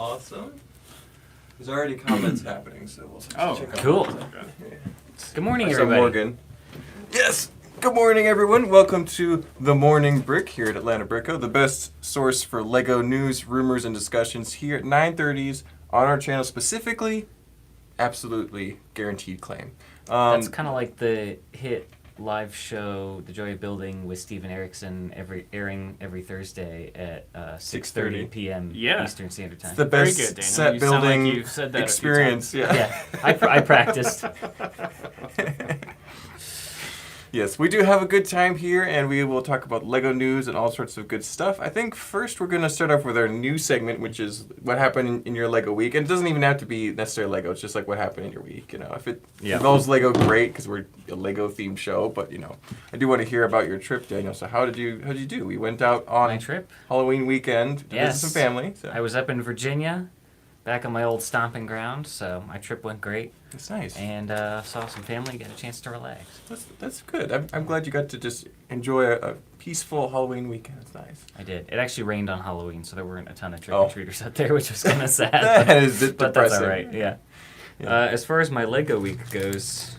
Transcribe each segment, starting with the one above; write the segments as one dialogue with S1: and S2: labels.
S1: Awesome. There's already comments happening, so we'll check out
S2: cool.
S1: those.
S2: Good morning,
S1: So
S2: everybody.
S1: Morgan. Yes. Good morning, everyone. Welcome to The Morning Brick here at Atlanta Bricko, the best source for Lego news, rumors, and discussions here at 9:30s on our channel specifically. Absolutely guaranteed claim.
S2: That's kind of like the hit live show, The Joy of Building, with Steven Erickson, airing every Thursday at 6:30 p.m.
S3: Yeah.
S2: Eastern Standard Time.
S1: It's the
S3: Very
S1: best
S3: good, Daniel.
S1: set
S3: You sound like
S1: building
S3: you've said that a few
S1: experience.
S3: times.
S1: Yeah.
S2: I practiced.
S1: Yes, we do have a good time here, and we will talk about Lego news and all sorts of good stuff. I think first we're going to start off with our new segment, which is what happened in your Lego week. And it doesn't even have to be necessarily Lego. It's just like what happened in your week. You know, if it involves Lego, great, because we're a Lego-themed show. But, you know, I do want to hear about your trip, Daniel. So how did you do? We went out on
S2: My trip?
S1: Halloween weekend to
S2: Yes.
S1: visit some family. So.
S2: I was up in Virginia, back on my old stomping ground, so my trip went great.
S1: That's nice.
S2: And saw some family, got a chance to relax.
S1: That's good. I'm glad you got to just enjoy a peaceful Halloween weekend. It's nice.
S2: I did. It actually rained on Halloween, so there weren't a ton of trick-or-treaters out there, which was kind of sad.
S1: That is
S2: But
S1: depressing.
S2: that's all right, yeah. As far as my Lego week goes,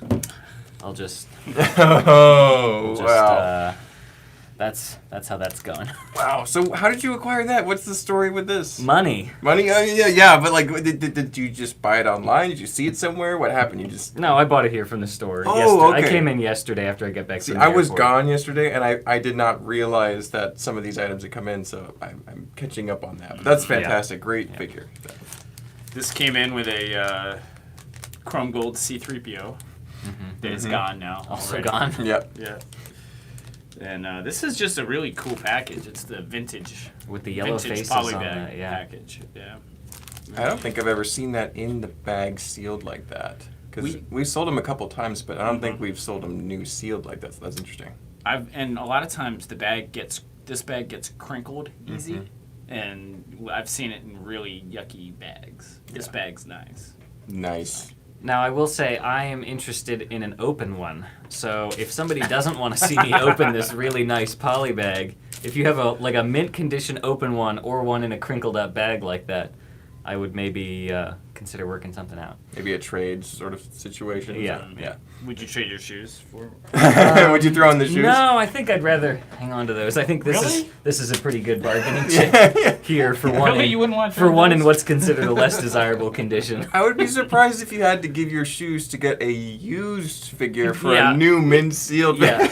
S2: I'll just...
S1: Oh, wow.
S2: That's how that's going.
S1: Wow. So how did you acquire that? What's the story with this?
S2: Money.
S1: Money? Yeah. But like, did you just buy it online? Did you see it somewhere? What happened? You just...
S2: No, I bought it here from the store.
S1: Oh, okay.
S2: I came in yesterday after I got back
S1: See,
S2: from the
S1: I was
S2: airport.
S1: gone yesterday, and I did not realize that some of these items had come in, so I'm catching up on that. But that's fantastic. Great figure.
S3: This came in with a Chrome Gold C-3PO that is gone now.
S2: Also
S3: already.
S2: gone.
S1: Yep.
S3: Yeah. And this is just a really cool package. It's the vintage
S2: With the yellow
S3: vintage
S2: faces on
S3: polybag
S2: it, yeah.
S3: package. Yeah.
S1: I don't think I've ever seen that in the bag sealed like that. Because we sold them a couple times, but I don't think we've sold them new sealed like that. So that's interesting.
S3: And a lot of times this bag gets crinkled easy, and I've seen it in really yucky bags. This bag's nice.
S1: Nice.
S2: Now, I will say I am interested in an open one. So if somebody doesn't want to see me open this really nice poly bag, if you have a mint condition open one or one in a crinkled up bag like that, I would maybe consider working something out.
S1: Maybe a trade sort of situation.
S2: Yeah.
S1: Yeah.
S3: Would you trade your shoes for?
S1: Would you throw in the shoes?
S2: No, I think I'd rather hang on to those. I think this
S3: Really?
S2: is a pretty good bargaining chip here for one.
S3: Really? You wouldn't want to
S2: for
S3: trade
S2: one in
S3: those?
S2: what's considered a less desirable condition.
S1: I would be surprised if you had to give your shoes to get a used figure for
S2: Yeah.
S1: a new mint sealed.
S2: Yeah,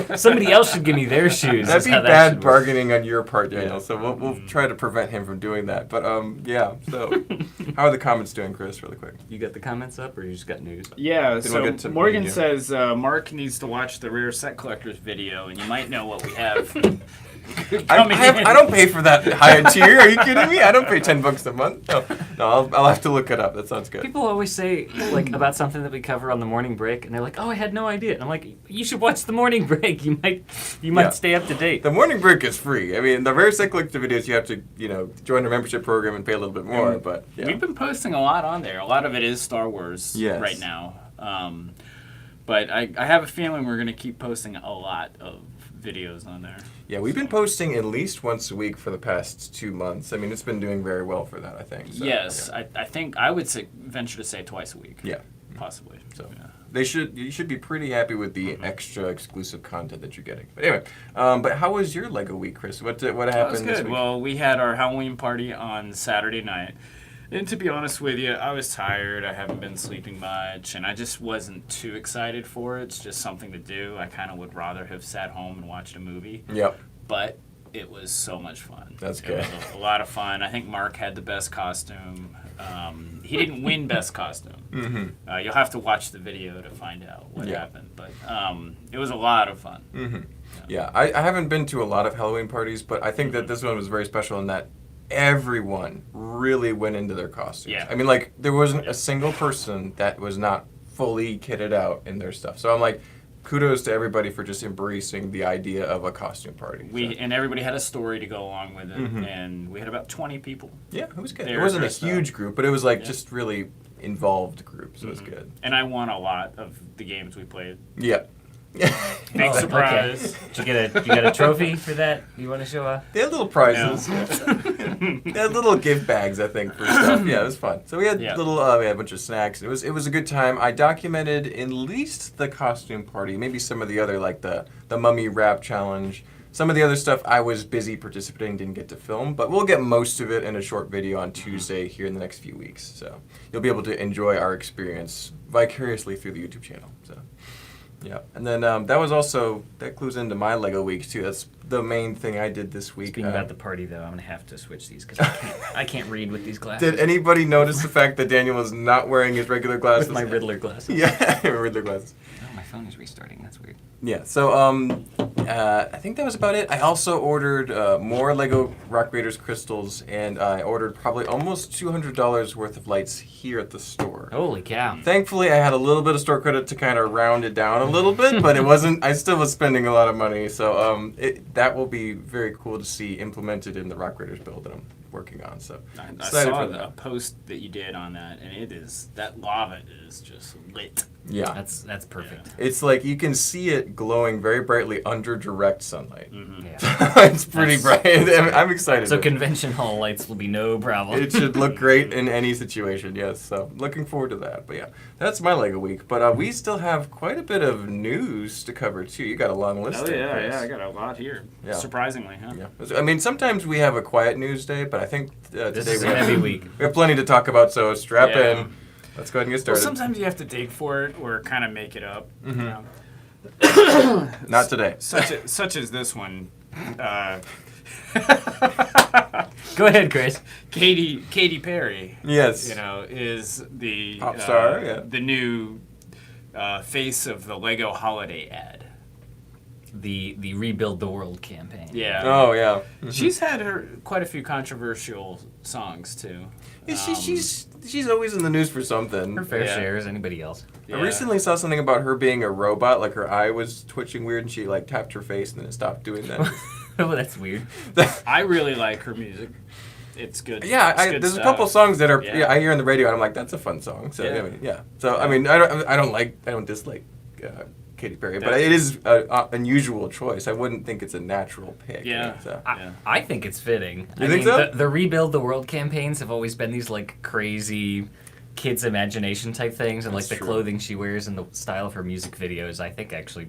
S2: so somebody else should give me their shoes.
S1: That'd
S2: is
S1: be
S2: how that
S1: bad
S2: should work.
S1: bargaining on your part, Daniel.
S2: Yeah.
S1: So we'll try to prevent him from doing that. But yeah. So how are the comments doing, Chris? Really quick.
S2: You got the comments up, or you just got news?
S3: Yeah,
S1: we'll
S3: so
S1: get to
S3: Morgan
S1: media.
S3: says Mark needs to watch the Rare Set Collectors video, and you might know what we have.
S1: I don't pay for that high tier. Are you kidding me? I don't pay $10 a month. No, I'll have to look it up. That sounds good.
S2: People always say like about something that we cover on the Morning Break, and they're like, "Oh, I had no idea." And I'm like, "You should watch the Morning Break. You might
S1: Yeah.
S2: stay up to date."
S1: The morning break is free. I mean, the Rare Set Collector videos, you have to, join a membership program and pay a little bit more. But yeah.
S3: We've been posting a lot on there. A lot of it is Star Wars
S1: Yes.
S3: right now. But I have a feeling we're going to keep posting a lot of videos on there.
S1: Yeah, we've been posting at least once a week for the past 2 months. I mean, it's been doing very well for that, I think. So,
S3: Yes,
S1: yeah.
S3: I think I would venture to say twice a week.
S1: Yeah.
S3: Possibly.
S1: So
S3: yeah.
S1: you should be pretty happy with the extra exclusive content that you're getting. But anyway, but how was your Lego week, Chris? What
S3: That was
S1: happened this
S3: good.
S1: week?
S3: Well, we had our Halloween party on Saturday night. And to be honest with you, I was tired. I haven't been sleeping much, and I just wasn't too excited for it. It's just something to do. I kind of would rather have sat home and watched a movie.
S1: Yep.
S3: But it was so much fun.
S1: That's
S3: It
S1: good.
S3: was a lot of fun. I think Mark had the best costume. He didn't win best costume.
S1: Mm-hmm.
S3: You'll have to watch the video to find out what
S1: Yeah.
S3: happened. But it was a lot of fun.
S1: Mm-hmm. Yeah, I haven't been to a lot of Halloween parties, but I think that this one was very special in that everyone really went into their costumes.
S3: Yeah.
S1: I mean, like, there wasn't a single person that was not fully kitted out in their stuff. So I'm like, kudos to everybody for just embracing the idea of a costume party.
S3: And everybody had a story to go along with it, and we had about 20 people.
S1: Yeah, it was good.
S3: They
S1: It
S3: were
S1: wasn't a
S3: dressed up.
S1: huge group, but it was like
S3: Yeah.
S1: just really involved group, so it was good.
S3: And I won a lot of the games we played.
S1: Yeah.
S3: Big surprise.
S2: Did you get a trophy for that? You want to show off?
S1: They had little prizes. They had little gift bags, I think, for stuff. Yeah, it was fun. So we had we had a bunch of snacks. It was a good time. I documented at least the costume party, maybe some of the other, like the mummy rap challenge. Some of the other stuff I was busy participating, didn't get to film, but we'll get most of it in a short video on Tuesday here in the next few weeks. So you'll be able to enjoy our experience vicariously through the YouTube channel. So. Yeah, and then that clues into my Lego week too. That's the main thing I did this week.
S2: Speaking about the party, though, I'm gonna have to switch these because I can't read with these glasses.
S1: Did anybody notice the fact that Daniel was not wearing his regular glasses?
S2: With my Riddler glasses.
S1: Yeah, Riddler glasses.
S2: Oh, my phone is restarting. That's weird.
S1: Yeah, so I think that was about it. I also ordered more Lego Rock Raiders crystals, and I ordered probably almost $200 worth of lights here at the store.
S2: Holy cow!
S1: Thankfully, I had a little bit of store credit to kind of round it down a little bit, but it wasn't. I still was spending a lot of money, so that will be very cool to see implemented in the Rock Raiders build that I'm working on. So
S3: I saw a post that you did on that, and that lava is just lit.
S1: Yeah,
S2: that's perfect.
S1: Yeah. It's like you can see it glowing very brightly under direct sunlight.
S2: Mm-hmm.
S1: Yeah. It's pretty bright. I'm excited.
S2: So convention hall lights will be no problem.
S1: It should look great in any situation. Yes, so looking forward to that. But yeah, that's my Lego week. But we still have quite a bit of news to cover too. You got a long list.
S3: Oh yeah, I got a lot here. Yeah. Surprisingly, huh?
S1: Yeah. I mean, sometimes we have a quiet news day, but I think today we have
S2: heavy week.
S1: We have plenty to talk about. So strap in. Let's go ahead and get started.
S3: Well, sometimes you have to dig for it or kind of make it up.
S1: Mm-hmm.
S3: You know?
S1: Not today.
S3: Such as this one.
S2: Go ahead, Chris.
S3: Katy Perry.
S1: Yes.
S3: Is the
S1: pop star.
S3: The new face of the Lego holiday ad.
S2: The Rebuild the World campaign.
S3: Yeah.
S1: Oh yeah. Mm-hmm.
S3: She's had quite a few controversial songs too.
S1: Yeah, she's always in the news for something.
S2: Her fair share as anybody else.
S1: Yeah. I recently saw something about her being a robot, like her eye was twitching weird, and she like tapped her face, and then it stopped doing that.
S2: Oh, that's weird.
S3: I really like her music. It's good.
S1: Yeah,
S3: it's good
S1: there's
S3: stuff.
S1: a couple songs that are I hear on the radio, and I'm like, that's a fun song. So So I mean, I don't dislike Katy Perry, but it is an unusual choice. I wouldn't think it's a natural pick.
S3: Yeah.
S1: So.
S2: I think it's fitting.
S1: You think so?
S2: The Rebuild the World campaigns have always been these like crazy kids' imagination type things, and like the clothing she wears and the style of her music videos, I think actually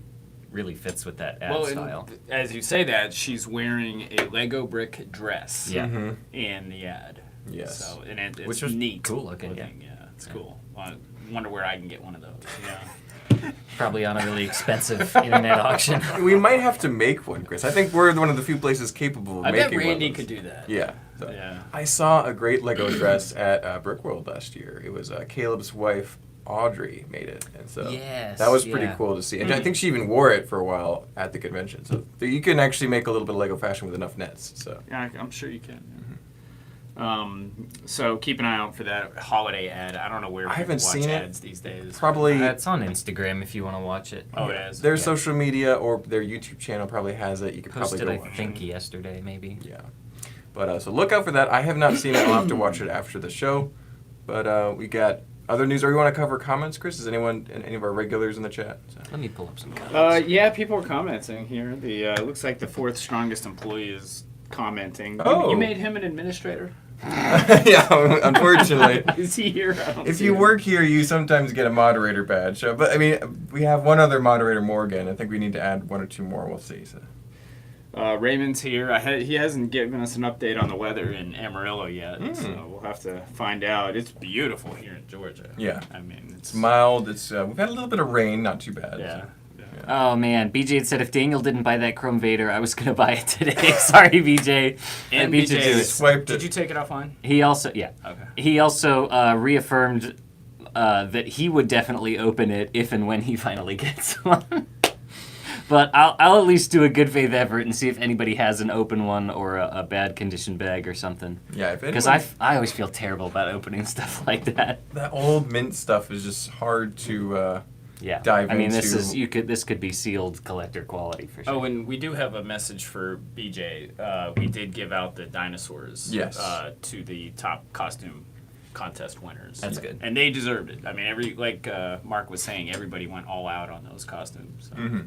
S2: really fits with that ad style.
S3: As you say that, she's wearing a Lego brick dress.
S2: Yeah.
S1: Mm-hmm.
S3: In the ad.
S1: Yes.
S3: So it's
S2: which was
S3: neat.
S2: Cool looking.
S3: Yeah, it's cool. I wonder where I can get one of those. Yeah.
S2: Probably on a really expensive internet auction.
S1: We might have to make one, Chris. I think we're one of the few places capable of making one.
S3: I bet Randy could do that.
S1: Yeah. So.
S3: Yeah.
S1: I saw a great Lego dress at Brickworld last year. It was Caleb's wife, Audrey, made it. And so that was pretty cool to see. And I think she even wore it for a while at the convention. So you can actually make a little bit of Lego fashion with enough nets. So
S3: yeah, I'm sure you can. Yeah. So keep an eye out for that holiday ad. I don't know where
S1: I haven't
S3: watch
S1: seen
S3: ads these days.
S1: Probably
S2: it's on Instagram if you want to watch it.
S3: Oh, it is.
S1: Their social media or their YouTube channel probably has it. You could
S2: Posted,
S1: probably go watch
S2: I think yesterday maybe.
S1: Yeah, but so look out for that. I have not seen it. I'll have to watch it after the show. But we got other news. Or you want to cover comments, Chris? Is anyone, any of our regulars in the chat? So.
S2: Let me pull up some comments.
S3: Yeah, people are commenting here. The looks like the fourth strongest employee is commenting.
S1: Oh.
S3: You made him an administrator?
S1: Yeah, unfortunately.
S3: Is he here?
S1: If you work here, you sometimes get a moderator badge. So, but I mean, we have one other moderator, Morgan. I think we need to add one or two more. We'll see. So.
S3: Raymond's here. He hasn't given us an update on the weather in Amarillo yet, so we'll have to find out. It's beautiful here in Georgia.
S1: Yeah.
S3: I mean, it's
S1: mild. It's we've had a little bit of rain, not too bad.
S3: Yeah.
S1: So.
S2: Oh man, BJ had said if Daniel didn't buy that Chrome Vader, I was gonna buy it today. Sorry, BJ.
S3: And
S2: I beat you to
S3: BJ
S2: it.
S1: Swiped it.
S3: Did you take it offline?
S2: He also,
S3: Okay.
S2: He also reaffirmed that he would definitely open it if and when he finally gets one. But I'll at least do a good faith effort and see if anybody has an open one or a bad condition bag or something.
S1: Yeah, if
S2: because I always feel terrible about opening stuff like that.
S1: That old mint stuff is just hard to. Dive
S2: I mean,
S1: into.
S2: this could be sealed collector quality for sure.
S3: Oh, and we do have a message for BJ. We did give out the dinosaurs.
S1: Yes.
S3: To the top costume contest winners.
S2: That's good.
S3: And they deserved it. I mean, Mark was saying, everybody went all out on those costumes. So.
S1: Mm-hmm.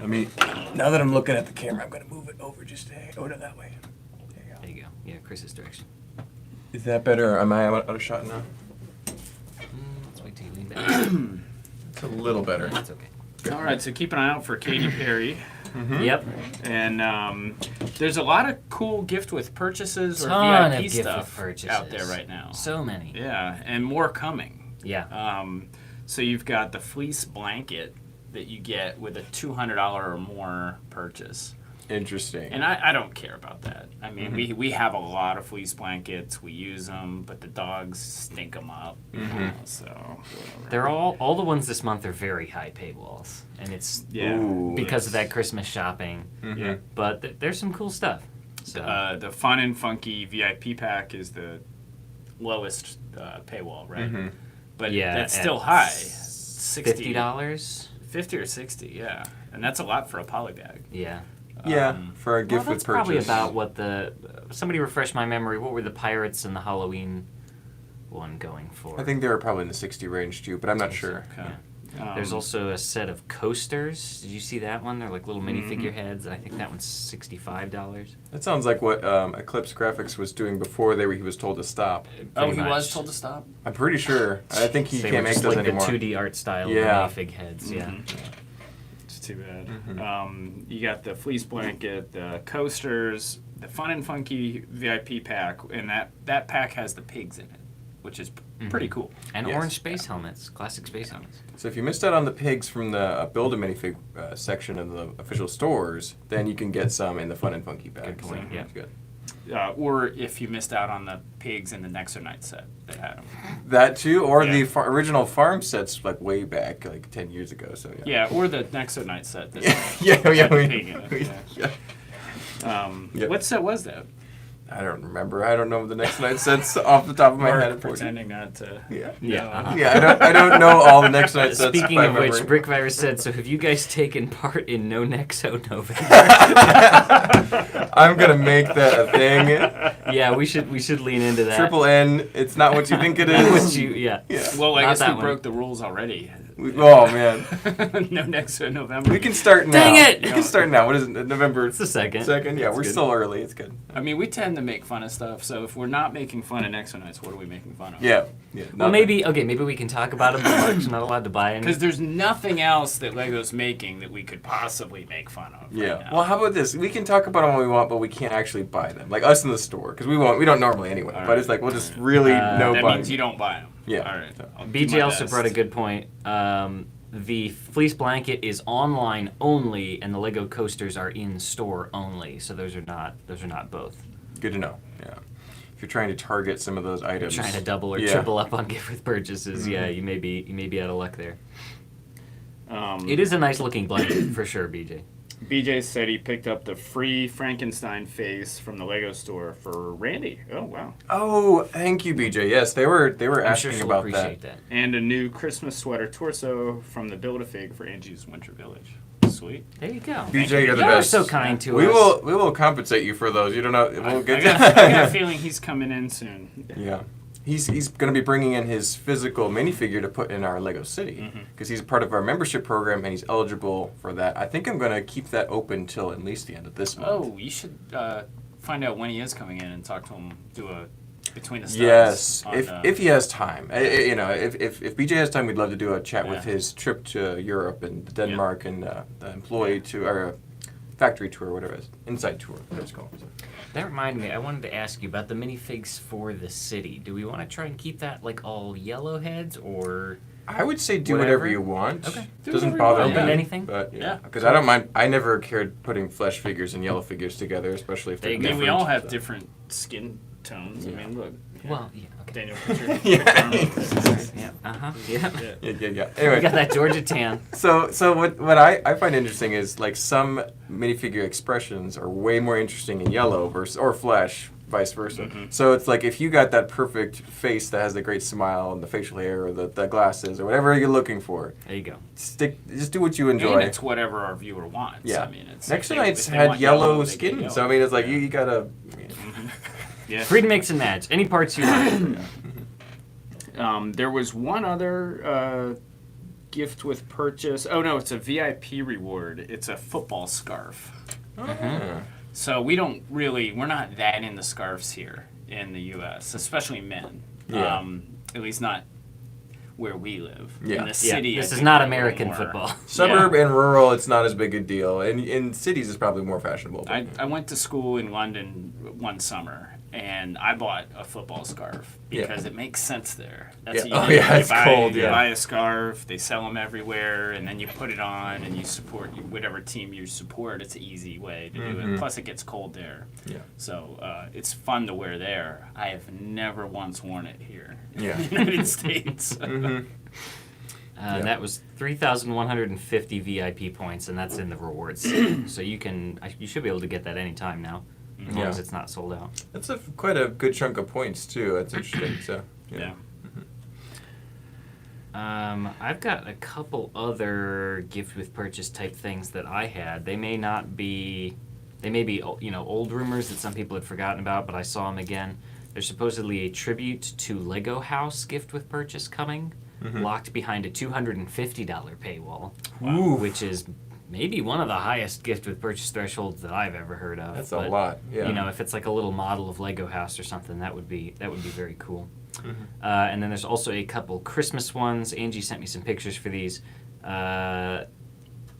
S1: Let me. Now that I'm looking at the camera, I'm gonna move it over just to go to that way. There you go.
S2: There you go. Yeah, Chris's direction.
S1: Is that better? Am I out of shot now?
S2: Let's wait till you lean back.
S1: It's a little better.
S2: That's okay.
S3: All right, so keep an eye out for Katy Perry.
S1: Mm-hmm.
S2: Yep.
S3: And there's a lot of cool gift with purchases or
S2: Ton
S3: VIP
S2: of gift
S3: stuff
S2: with purchases
S3: out there right now.
S2: So many.
S3: Yeah, and more coming.
S2: Yeah.
S3: So you've got the fleece blanket that you get with a $200 or more purchase.
S1: Interesting.
S3: And I don't care about that. I mean, we have a lot of fleece blankets. We use them, but the dogs stink them up. So whatever.
S2: They're all the ones this month are very high paywalls, and it's
S1: Ooh.
S2: because of that Christmas shopping.
S3: Yeah.
S2: But there's some cool stuff. So
S3: The Fun and Funky VIP pack is the lowest paywall, right? But
S2: yeah,
S3: that's
S2: at
S3: still high. 60,
S2: $50.
S3: 50 or 60, yeah. And that's a lot for a poly bag.
S2: Yeah.
S1: Yeah, for a gift
S2: Well,
S1: with
S2: that's probably
S1: purchase.
S2: about what the somebody refresh my memory. What were the Pirates and the Halloween one going for?
S1: I think they were probably in the 60 range too, but I'm not sure.
S3: Okay.
S2: There's also a set of coasters. Did you see that one? They're like little
S3: Mm-hmm.
S2: minifigure heads. I think that one's $65.
S1: That sounds like what Eclipse Graphics was doing before he was told to stop.
S2: Pretty
S3: he
S2: much.
S3: was told to stop?
S1: I'm pretty sure. I think he
S2: They
S1: can't
S2: were
S1: make
S2: just
S1: those
S2: like
S1: anymore.
S2: the 2D art style
S1: Yeah.
S2: minifig heads. Yeah.
S3: It's too bad. You got the fleece blanket, the coasters, the Fun and Funky VIP pack, and that pack has the pigs in it, which is pretty cool.
S2: And
S1: Yes.
S2: orange space helmets, classic space helmets.
S1: So if you missed out on the pigs from the Build-A-Minifig section of the official stores, then you can get some in the Fun and Funky bag.
S2: Good point,
S1: So
S2: yeah.
S1: that's good.
S3: Or if you missed out on the pigs in the Nexonite set that had them.
S1: That too, or
S3: Yeah.
S1: the original farm sets like way back, like 10 years ago. So yeah.
S3: Yeah, or the Nexonite set. That
S1: Yeah,
S3: had
S1: yeah,
S3: the pig in it,
S1: yeah. Yep.
S3: What set was that?
S1: I don't remember. I don't know the next night sets off the top of my
S3: Mark
S1: head.
S3: pretending not to.
S1: Yeah.
S2: Yeah,
S3: know.
S2: uh-huh.
S1: Yeah, I don't know all the next night sets.
S2: Speaking
S1: by
S2: of which,
S1: memory.
S2: Brick Virus said, so have you guys taken part in No Nexo November?
S1: I'm gonna make that a thing.
S2: Yeah, we should lean into that.
S1: Triple N. It's not what you think it
S2: What
S1: is.
S2: yeah.
S1: Yeah.
S3: Well, I
S2: Not
S3: guess
S2: that
S3: we
S2: one.
S3: broke the rules already.
S1: Oh man.
S3: No Nexo November.
S1: We can start now.
S2: Dang it!
S1: We can start now. What is it? November
S2: It's the second.
S1: 2nd? Yeah, we're
S2: good.
S1: still early. It's good.
S3: I mean, we tend to make fun of stuff, so if we're not making fun of Nexonites, what are we making fun of?
S1: Yeah. Yeah.
S2: Well,
S1: nothing.
S2: maybe we can talk about them, but Mark's not allowed to buy any.
S3: Because there's nothing else that Lego's making that we could possibly make fun of.
S1: Yeah.
S3: Right now.
S1: Well, how about this? We can talk about them when we want, but we can't actually buy them. Like us in the store, because we won't. We don't normally anyway.
S3: All
S1: But
S3: right.
S1: it's like we'll just really no
S3: that
S1: buy.
S3: means you don't buy them.
S1: Yeah.
S3: All right.
S1: So-
S3: I'll do
S2: BJ
S3: my
S2: also
S3: best.
S2: brought a good point. The fleece blanket is online only, and the Lego coasters are in store only. So those are not both.
S1: Good to know. Yeah. If you're trying to target some of those items.
S2: Trying to double or
S1: Yeah.
S2: triple up on gift with purchases, yeah, you may be out of luck there.
S3: Um,
S2: It is a nice looking blanket for sure, BJ.
S3: BJ said he picked up the free Frankenstein face from the Lego store for Randy. Oh wow!
S1: Oh, thank you, BJ. Yes, they were
S2: I'm sure
S1: asking
S2: she'll
S1: about
S2: appreciate
S1: that.
S2: that.
S3: And a new Christmas sweater torso from the Build-A-Fig for Angie's Winter Village. Sweet.
S2: There you go.
S1: BJ, you're the
S2: Y'all are
S1: best.
S2: so kind to
S1: we
S2: us.
S1: We will compensate you for those. You don't know. We'll
S3: I
S1: get.
S3: got a feeling he's coming in soon.
S1: Yeah. He's going to be bringing in his physical minifigure to put in our Lego City because he's part of our membership program and he's eligible for that. I think I'm going to keep that open till at least the end of this month.
S3: Oh, you should find out when he is coming in and talk to him. Do a between the stars.
S1: Yes,
S3: on,
S1: if he has time. You know, if BJ has time, we'd love to do a chat with
S3: Yeah.
S1: his trip to Europe and Denmark and the employee to or factory tour, whatever it is, inside tour, whatever it's called. So.
S2: That reminded me, I wanted to ask you about the minifigs for the city. Do we want to try and keep that like all yellow heads, or
S1: I would say do
S2: Whatever.
S1: whatever you want.
S2: Okay.
S3: Do
S1: Doesn't
S3: whatever you
S1: bother
S3: want.
S1: me.
S2: Open anything?
S1: But
S3: Yeah.
S1: because I don't mind. I never cared putting flesh figures and yellow figures together, especially if
S2: There
S1: they're
S2: you
S3: I
S2: go.
S3: mean,
S1: different.
S3: we all have
S1: so.
S3: different skin tones.
S1: Yeah.
S3: I mean, look.
S2: well, yeah, okay,
S3: Daniel, put your
S1: Yeah.
S2: yeah, yeah.
S1: Yeah, yeah, yeah.
S2: We
S1: Anyway,
S2: got that Georgia tan.
S1: so what I find interesting is like some minifigure expressions are way more interesting in yellow versus or flesh, vice versa. So it's like if you got that perfect face that has the great smile and the facial hair or the glasses or whatever you're looking for,
S2: There you go.
S1: just do what you enjoy.
S3: And it's whatever our viewer wants.
S1: Yeah.
S3: I mean, it's
S1: Nexonites
S3: if they
S1: had
S3: want
S1: yellow
S3: they get
S1: skin,
S3: yellow.
S1: so I mean it's like
S3: Yeah.
S1: you gotta.
S3: Yeah.
S2: Free to mix and match any parts you want.
S3: There was one other gift with purchase. Oh no, it's a VIP reward. It's a football scarf. So we're not that into scarves here in the U.S., especially men.
S1: Yeah.
S3: At least not where we live.
S1: Yeah.
S3: In the city,
S2: this
S3: I
S2: is
S3: think
S2: not
S3: they're a little
S2: American
S3: more-
S2: football.
S1: Suburb and rural, it's not as big a deal. And in cities, it's probably more fashionable.
S3: I went to school in London one summer, and I bought a football scarf because it makes sense there. That's
S1: Yeah.
S3: what
S1: Oh, yeah, it's
S3: buy,
S1: cold,
S3: You
S1: yeah.
S3: buy a scarf, they sell them everywhere, and then you put it on and you support whatever team you support. It's an easy way to do it. Plus, it gets cold there.
S1: Yeah.
S3: So it's fun to wear there. I have never once worn it here
S1: Yeah.
S3: in the United States.
S2: That was 3,150 VIP points, and that's in the rewards. So you should be able to get that anytime now, as long as it's not sold out.
S1: That's quite a good chunk of points, too. That's interesting. So,
S3: Yeah.
S2: I've got a couple other gift with purchase type things that I had. They may be old rumors that some people had forgotten about, but I saw them again. There's supposedly a tribute to Lego House gift with purchase coming, locked behind a $250 paywall, which is maybe one of the highest gift with purchase thresholds that I've ever heard of.
S1: That's a lot, yeah.
S2: You know, if it's like a little model of Lego House or something, that would be very cool. And then there's also a couple Christmas ones. Angie sent me some pictures for these.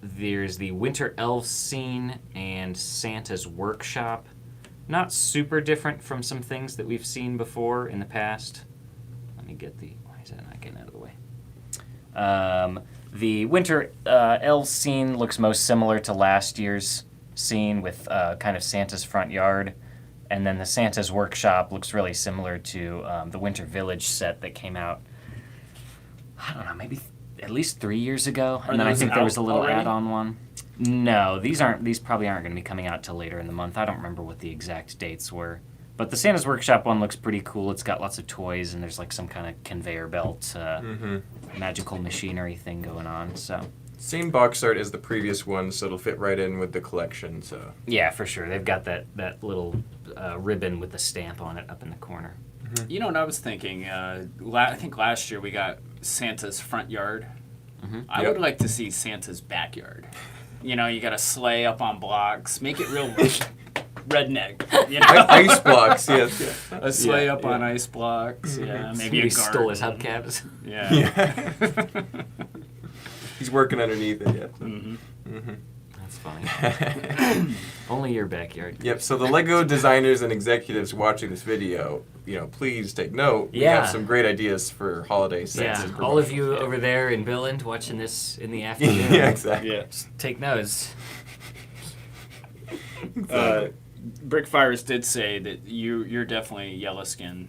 S2: There's the Winter Elves scene and Santa's Workshop. Not super different from some things that we've seen before in the past. Let me get why is that not getting out of the way? The Winter Elves scene looks most similar to last year's scene with kind of Santa's front yard. And then the Santa's Workshop looks really similar to the Winter Village set that came out, I don't know, maybe at least 3 years ago. And then I
S3: those
S2: think there was a
S3: out
S2: little
S3: already?
S2: add-on one. No, these probably aren't going to be coming out till later in the month. I don't remember what the exact dates were. But the Santa's Workshop one looks pretty cool. It's got lots of toys, and there's like some kind of conveyor belt magical machinery thing going on. So
S1: Same box art as the previous one, so it'll fit right in with the collection. So
S2: yeah, for sure. They've got that little ribbon with the stamp on it up in the corner.
S3: You know what I was thinking? I think last year we got Santa's front yard. I
S1: Yep.
S3: would like to see Santa's backyard. You know, you got a sleigh up on blocks. Make it real redneck. You know?
S1: ice blocks, yes. Yeah.
S3: A sleigh up on ice blocks. Yeah, maybe a
S2: Somebody stole his
S3: garden.
S2: hubcaps.
S3: Yeah.
S1: Yeah. He's working underneath it. Yeah.
S2: That's funny. Only your backyard.
S1: Yep. So the Lego designers and executives watching this video, please take note. We
S2: Yeah.
S1: have some great ideas for holiday sets.
S2: Yeah,
S1: and
S2: all of
S1: promotions.
S2: you over there in Billund watching this in the afternoon.
S1: Yeah, exactly.
S3: Yeah.
S2: Take notes.
S3: Brickfires did say that you're definitely yellow skin.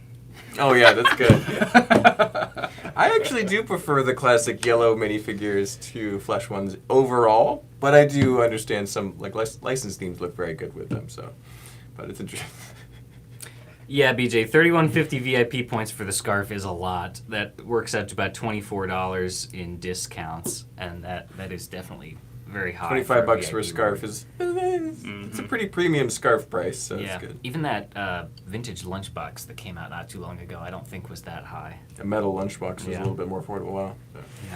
S1: Oh yeah, that's good. Yeah. I actually do prefer the classic yellow minifigures to flesh ones overall, but I do understand some licensed themes look very good with them. So, but it's interesting.
S2: Yeah, BJ, 3150 VIP points for the scarf is a lot. That works out to about $24 in discounts, and that is definitely very high.
S1: $25 for a
S2: VIP
S1: scarf
S2: reward.
S1: is it's a pretty premium scarf price, so
S2: Yeah,
S1: it's good.
S2: even that vintage lunchbox that came out not too long ago, I don't think was that high.
S1: A metal lunchbox was
S2: Yeah.
S1: a little bit more affordable. Wow. So.
S2: Yeah.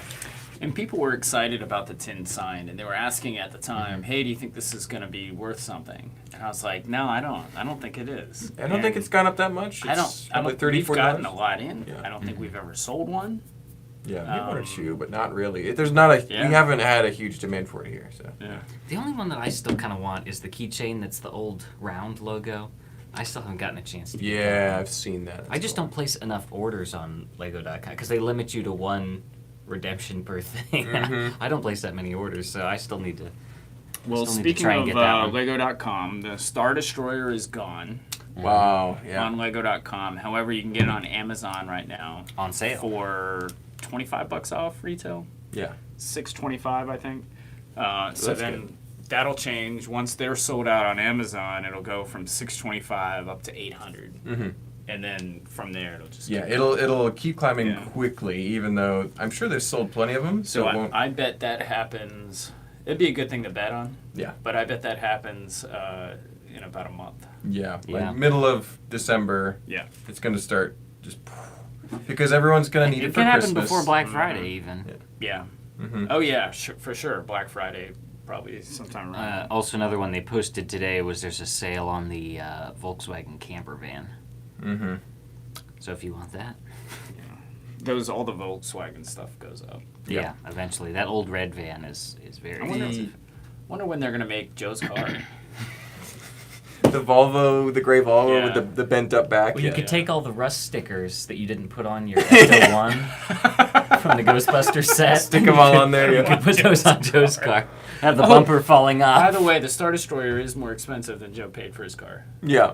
S3: And people were excited about the tin sign, and they were asking at the time, "Hey, do you think this is going to be worth something?" And I was like, "No, I don't. I don't think it is.
S1: I don't think it's gone up that much.
S3: I don't.
S1: It's
S3: I
S1: probably
S3: don't.
S1: $30,
S3: We've gotten a lot in.
S1: Yeah.
S3: I don't think we've ever sold one.
S1: Yeah, maybe one or
S3: Um,
S1: two, but not really. There's not a.
S3: Yeah.
S1: We haven't had a huge demand for it here. So.
S3: Yeah.
S2: The only one that I still kind of want is the keychain that's the old round logo. I still haven't gotten a chance to get that
S1: Yeah,
S2: one.
S1: I've seen that.
S2: I just don't place enough orders on Lego.com because they limit you to one redemption per thing.
S1: Mhm.
S2: I don't place that many orders, so I still need to.
S3: Well,
S2: still need to
S3: speaking
S2: try and
S3: of
S2: get that one.
S3: Lego.com, the Star Destroyer is gone
S1: Wow. Yeah.
S3: on Lego.com. However, you can get it on Amazon right now
S2: On sale.
S3: for $25 off retail.
S1: Yeah.
S3: $6.25, I think. So
S1: that's
S3: then
S1: good.
S3: that'll change once they're sold out on Amazon. It'll go from $6.25 up to $800,
S1: Mm-hmm.
S3: and then from there it'll just
S1: Yeah.
S3: keep
S1: It'll keep climbing
S3: Yeah.
S1: quickly, even though I'm sure they've sold plenty of them. So
S3: So
S1: it won't.
S3: I bet that happens. It'd be a good thing to bet on,
S1: Yeah.
S3: but I bet that happens in about a month.
S1: Yeah.
S2: Yeah.
S1: Like middle of December,
S3: Yeah.
S1: it's going to start just. because everyone's gonna need it
S2: It
S1: for
S2: can happen
S1: Christmas.
S2: before Black Friday, even.
S3: Yeah.
S1: Mhm.
S3: Oh yeah, for sure. Black Friday probably sometime around.
S2: Also, another one they posted today was there's a sale on the Volkswagen camper van.
S1: Mm-hmm.
S2: So if you want that,
S3: All the Volkswagen stuff goes up.
S1: Yep.
S2: yeah, eventually that old red van is very
S3: I wonder,
S2: expensive.
S3: wonder when they're gonna make Joe's car.
S1: The Volvo, the gray Volvo
S3: Yeah.
S1: with the bent up back.
S2: Well, you
S1: yeah.
S2: could take all the Rust stickers that you didn't put on your Ecto One from the Ghostbuster set.
S1: Stick them all on there.
S2: You
S1: Yeah.
S2: could put those on Joe's car. Have the
S3: Oh,
S2: bumper falling
S3: By
S2: off.
S3: the way, the Star Destroyer is more expensive than Joe paid for his car.
S1: Yeah.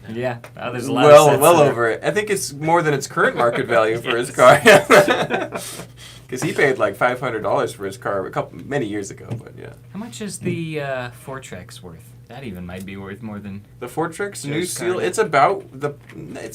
S2: Yeah, there's a lot of sets
S1: Well
S2: there.
S1: over it. I think it's more than its current market value for his car. Because he paid like $500 for his car many years ago. But yeah,
S2: How much is the Fortrex worth? That even might be worth more than.
S1: the Fortrex new
S3: Joe's car.
S1: seal. It's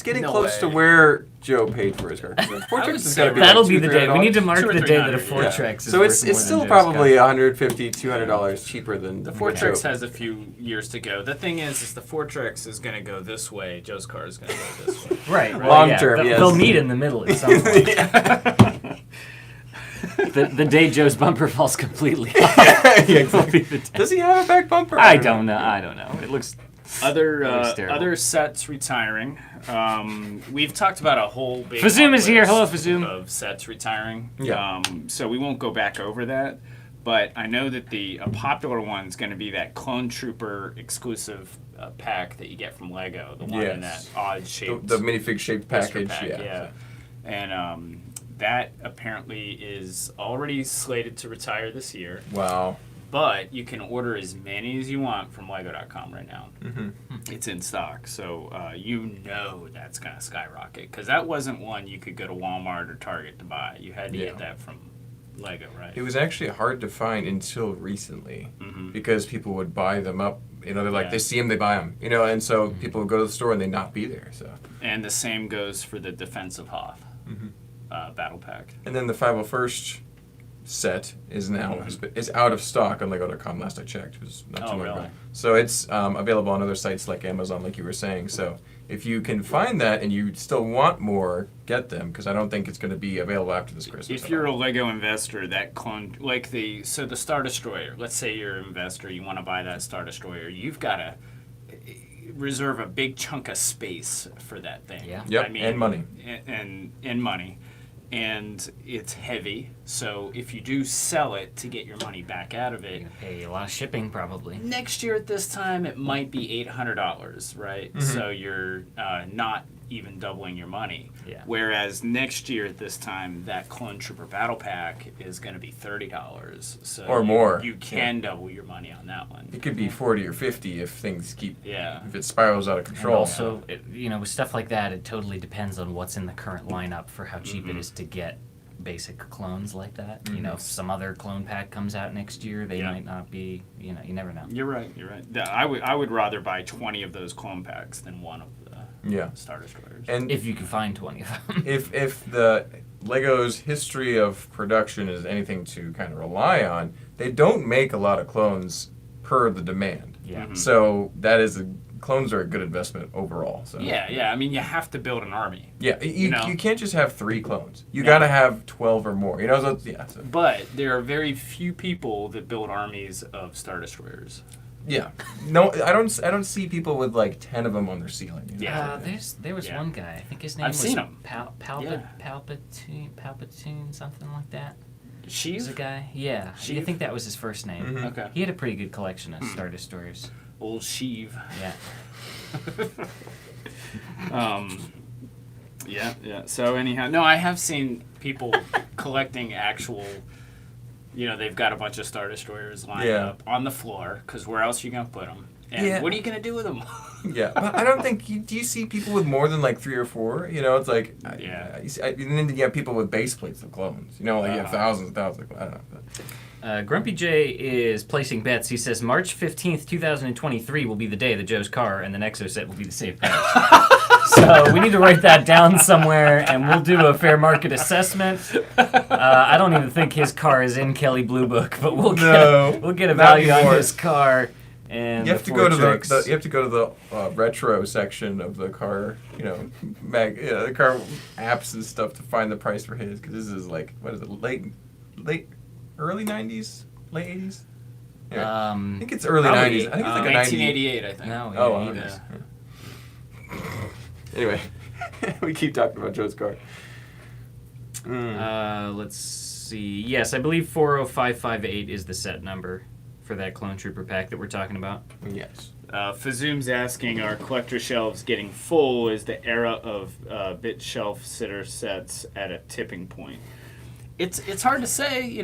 S1: getting
S3: No
S1: close to
S3: way.
S1: where Joe paid for his car. The
S3: would
S1: Fortrex has
S3: say
S1: got to be
S2: That'll
S1: like
S2: be the day. We need to mark
S3: $200 or
S2: the day that a
S3: $300,
S1: Yeah.
S2: Fortrex is
S1: So
S2: worth
S1: it's
S2: more
S1: still
S2: than
S1: probably
S2: Joe's car.
S1: $150, $200 cheaper than
S3: The
S1: Joe.
S3: Fortrex has a few years to go. The thing is the Fortrex is gonna go this way. Joe's car is gonna go this way.
S2: Right.
S1: Long term,
S2: they'll-
S1: yes.
S2: They'll meet in the middle at some point. the day Joe's bumper falls completely off.
S1: Yeah,
S2: will be the day.
S1: Does he have a back bumper?
S2: I don't know. It looks.
S3: Other
S2: looks terrible.
S3: other sets retiring. We've talked about a whole big
S2: Fazoom is here.
S3: list
S2: Hello, Fazoom.
S3: of sets retiring.
S1: Yeah.
S3: So we won't go back over that. But I know that a popular one is going to be that Clone Trooper exclusive pack that you get from Lego, the one in that
S1: Yes.
S3: odd shape.
S1: The minifig shaped package. Yeah.
S3: And that apparently is already slated to retire this year.
S1: Wow.
S3: But you can order as many as you want from Lego.com right now.
S1: Mm-hmm.
S3: It's in stock, so that's going to skyrocket. Because that wasn't one you could go to Walmart or Target to buy. You had to
S1: Yeah.
S3: get that from Lego, right?
S1: It was actually hard to find until recently
S3: Mhm.
S1: because people would buy them up. You know, they're like,
S3: Yeah.
S1: they see them, they buy them. You know, and so people would go to the store and they not be there. So,
S3: And the same goes for the Defensive Hoth Battle Pack.
S1: and then the 501st set is now is out of stock on Lego.com. Last I checked, it was not too
S3: Oh,
S1: long ago.
S3: really?
S1: So it's available on other sites like Amazon, like you were saying. So if you can find that and you still want more, get them because I don't think it's going to be available after this Christmas.
S3: If you're a Lego investor, that clone, the Star Destroyer, let's say you're an investor, you want to buy that Star Destroyer, you've got to reserve a big chunk of space for that thing.
S2: Yeah.
S1: Yep, and money.
S3: And money. And it's heavy, so if you do sell it to get your money back out of it,
S2: You're gonna pay a lot of shipping probably.
S3: next year at this time it might be $800, right? So you're not even doubling your money.
S2: Yeah.
S3: Whereas next year at this time, that Clone Trooper Battle Pack is going to be $30. So
S1: Or more.
S3: You can double your money on that one.
S1: It could be 40 or 50 if things keep
S3: Yeah.
S1: if it spirals out of
S2: And
S1: control.
S2: also, with stuff like that, it totally depends on what's in the current lineup for how cheap it is to get basic clones like that. You know, if some other clone pack comes out next year, they
S3: Yeah.
S2: might not be. You never know.
S3: You're right. I would rather buy 20 of those clone packs than one of the
S1: yeah.
S3: Star Destroyers.
S1: And
S2: If you can find 20 of them.
S1: if the Lego's history of production is anything to kind of rely on, they don't make a lot of clones per the demand.
S2: Yeah.
S1: So clones are a good investment overall. So
S3: Yeah. I mean, you have to build an army.
S1: Yeah, you
S3: know?
S1: can't just have 3 clones. You
S3: No.
S1: got to have 12 or more. You know, so so,
S3: But there are very few people that build armies of Star Destroyers.
S1: yeah. No, I don't see people with like 10 of them on their ceiling. You know?
S3: Yeah.
S2: There was
S3: Yeah.
S2: one guy. I think his name
S3: I've
S2: was
S3: seen him.
S2: Palpatine, something like that.
S3: Sheev?
S2: Was a guy? Yeah, I
S3: Sheev?
S2: think that was his first name.
S1: Mhm.
S3: Okay.
S2: He had a pretty good collection of Star Destroyers.
S3: Old Sheev.
S2: Yeah.
S3: Yeah. So anyhow, no, I have seen people collecting actual. They've got a bunch of Star Destroyers lined
S1: Yeah.
S3: up on the floor because where else are you gonna put them? And
S1: Yeah.
S3: what are you gonna do with them?
S1: Yeah, but I don't think do you see people with more than like 3 or 4? You know, it's like
S3: Yeah.
S1: you see, and then you have people with base plates of clones. You know, like you have
S3: Uh-huh.
S1: thousands and thousands. I don't know. But,
S2: Grumpy J is placing bets. He says March 15th, 2023 will be the day that Joe's car and the Nexo set will be the same price. So we need to write that down somewhere, and we'll do a fair market assessment. I don't even think his car is in Kelly Blue Book, but we'll
S1: No,
S2: get a
S1: not
S2: value on
S1: anymore.
S2: his car, and
S1: You have
S2: the
S1: to go to
S2: Fortrix.
S1: you have to go to the retro section of the car, the car apps and stuff to find the price for his, because this is like, what is it, early 90s, late 80s? Yeah. I think it's early
S2: probably,
S1: 90s. I think it's like a 90.
S3: 1988, I think.
S2: No,
S1: Oh,
S2: yeah,
S1: wow,
S2: either.
S1: nice. Yeah. Anyway, we keep talking about Joe's car.
S2: Let's see. Yes, I believe 40558 is the set number for that Clone Trooper pack that we're talking about.
S1: Yes.
S3: Fazoom's asking, are collector shelves getting full? Is the era of bit shelf sitter sets at a tipping point? It's hard to say.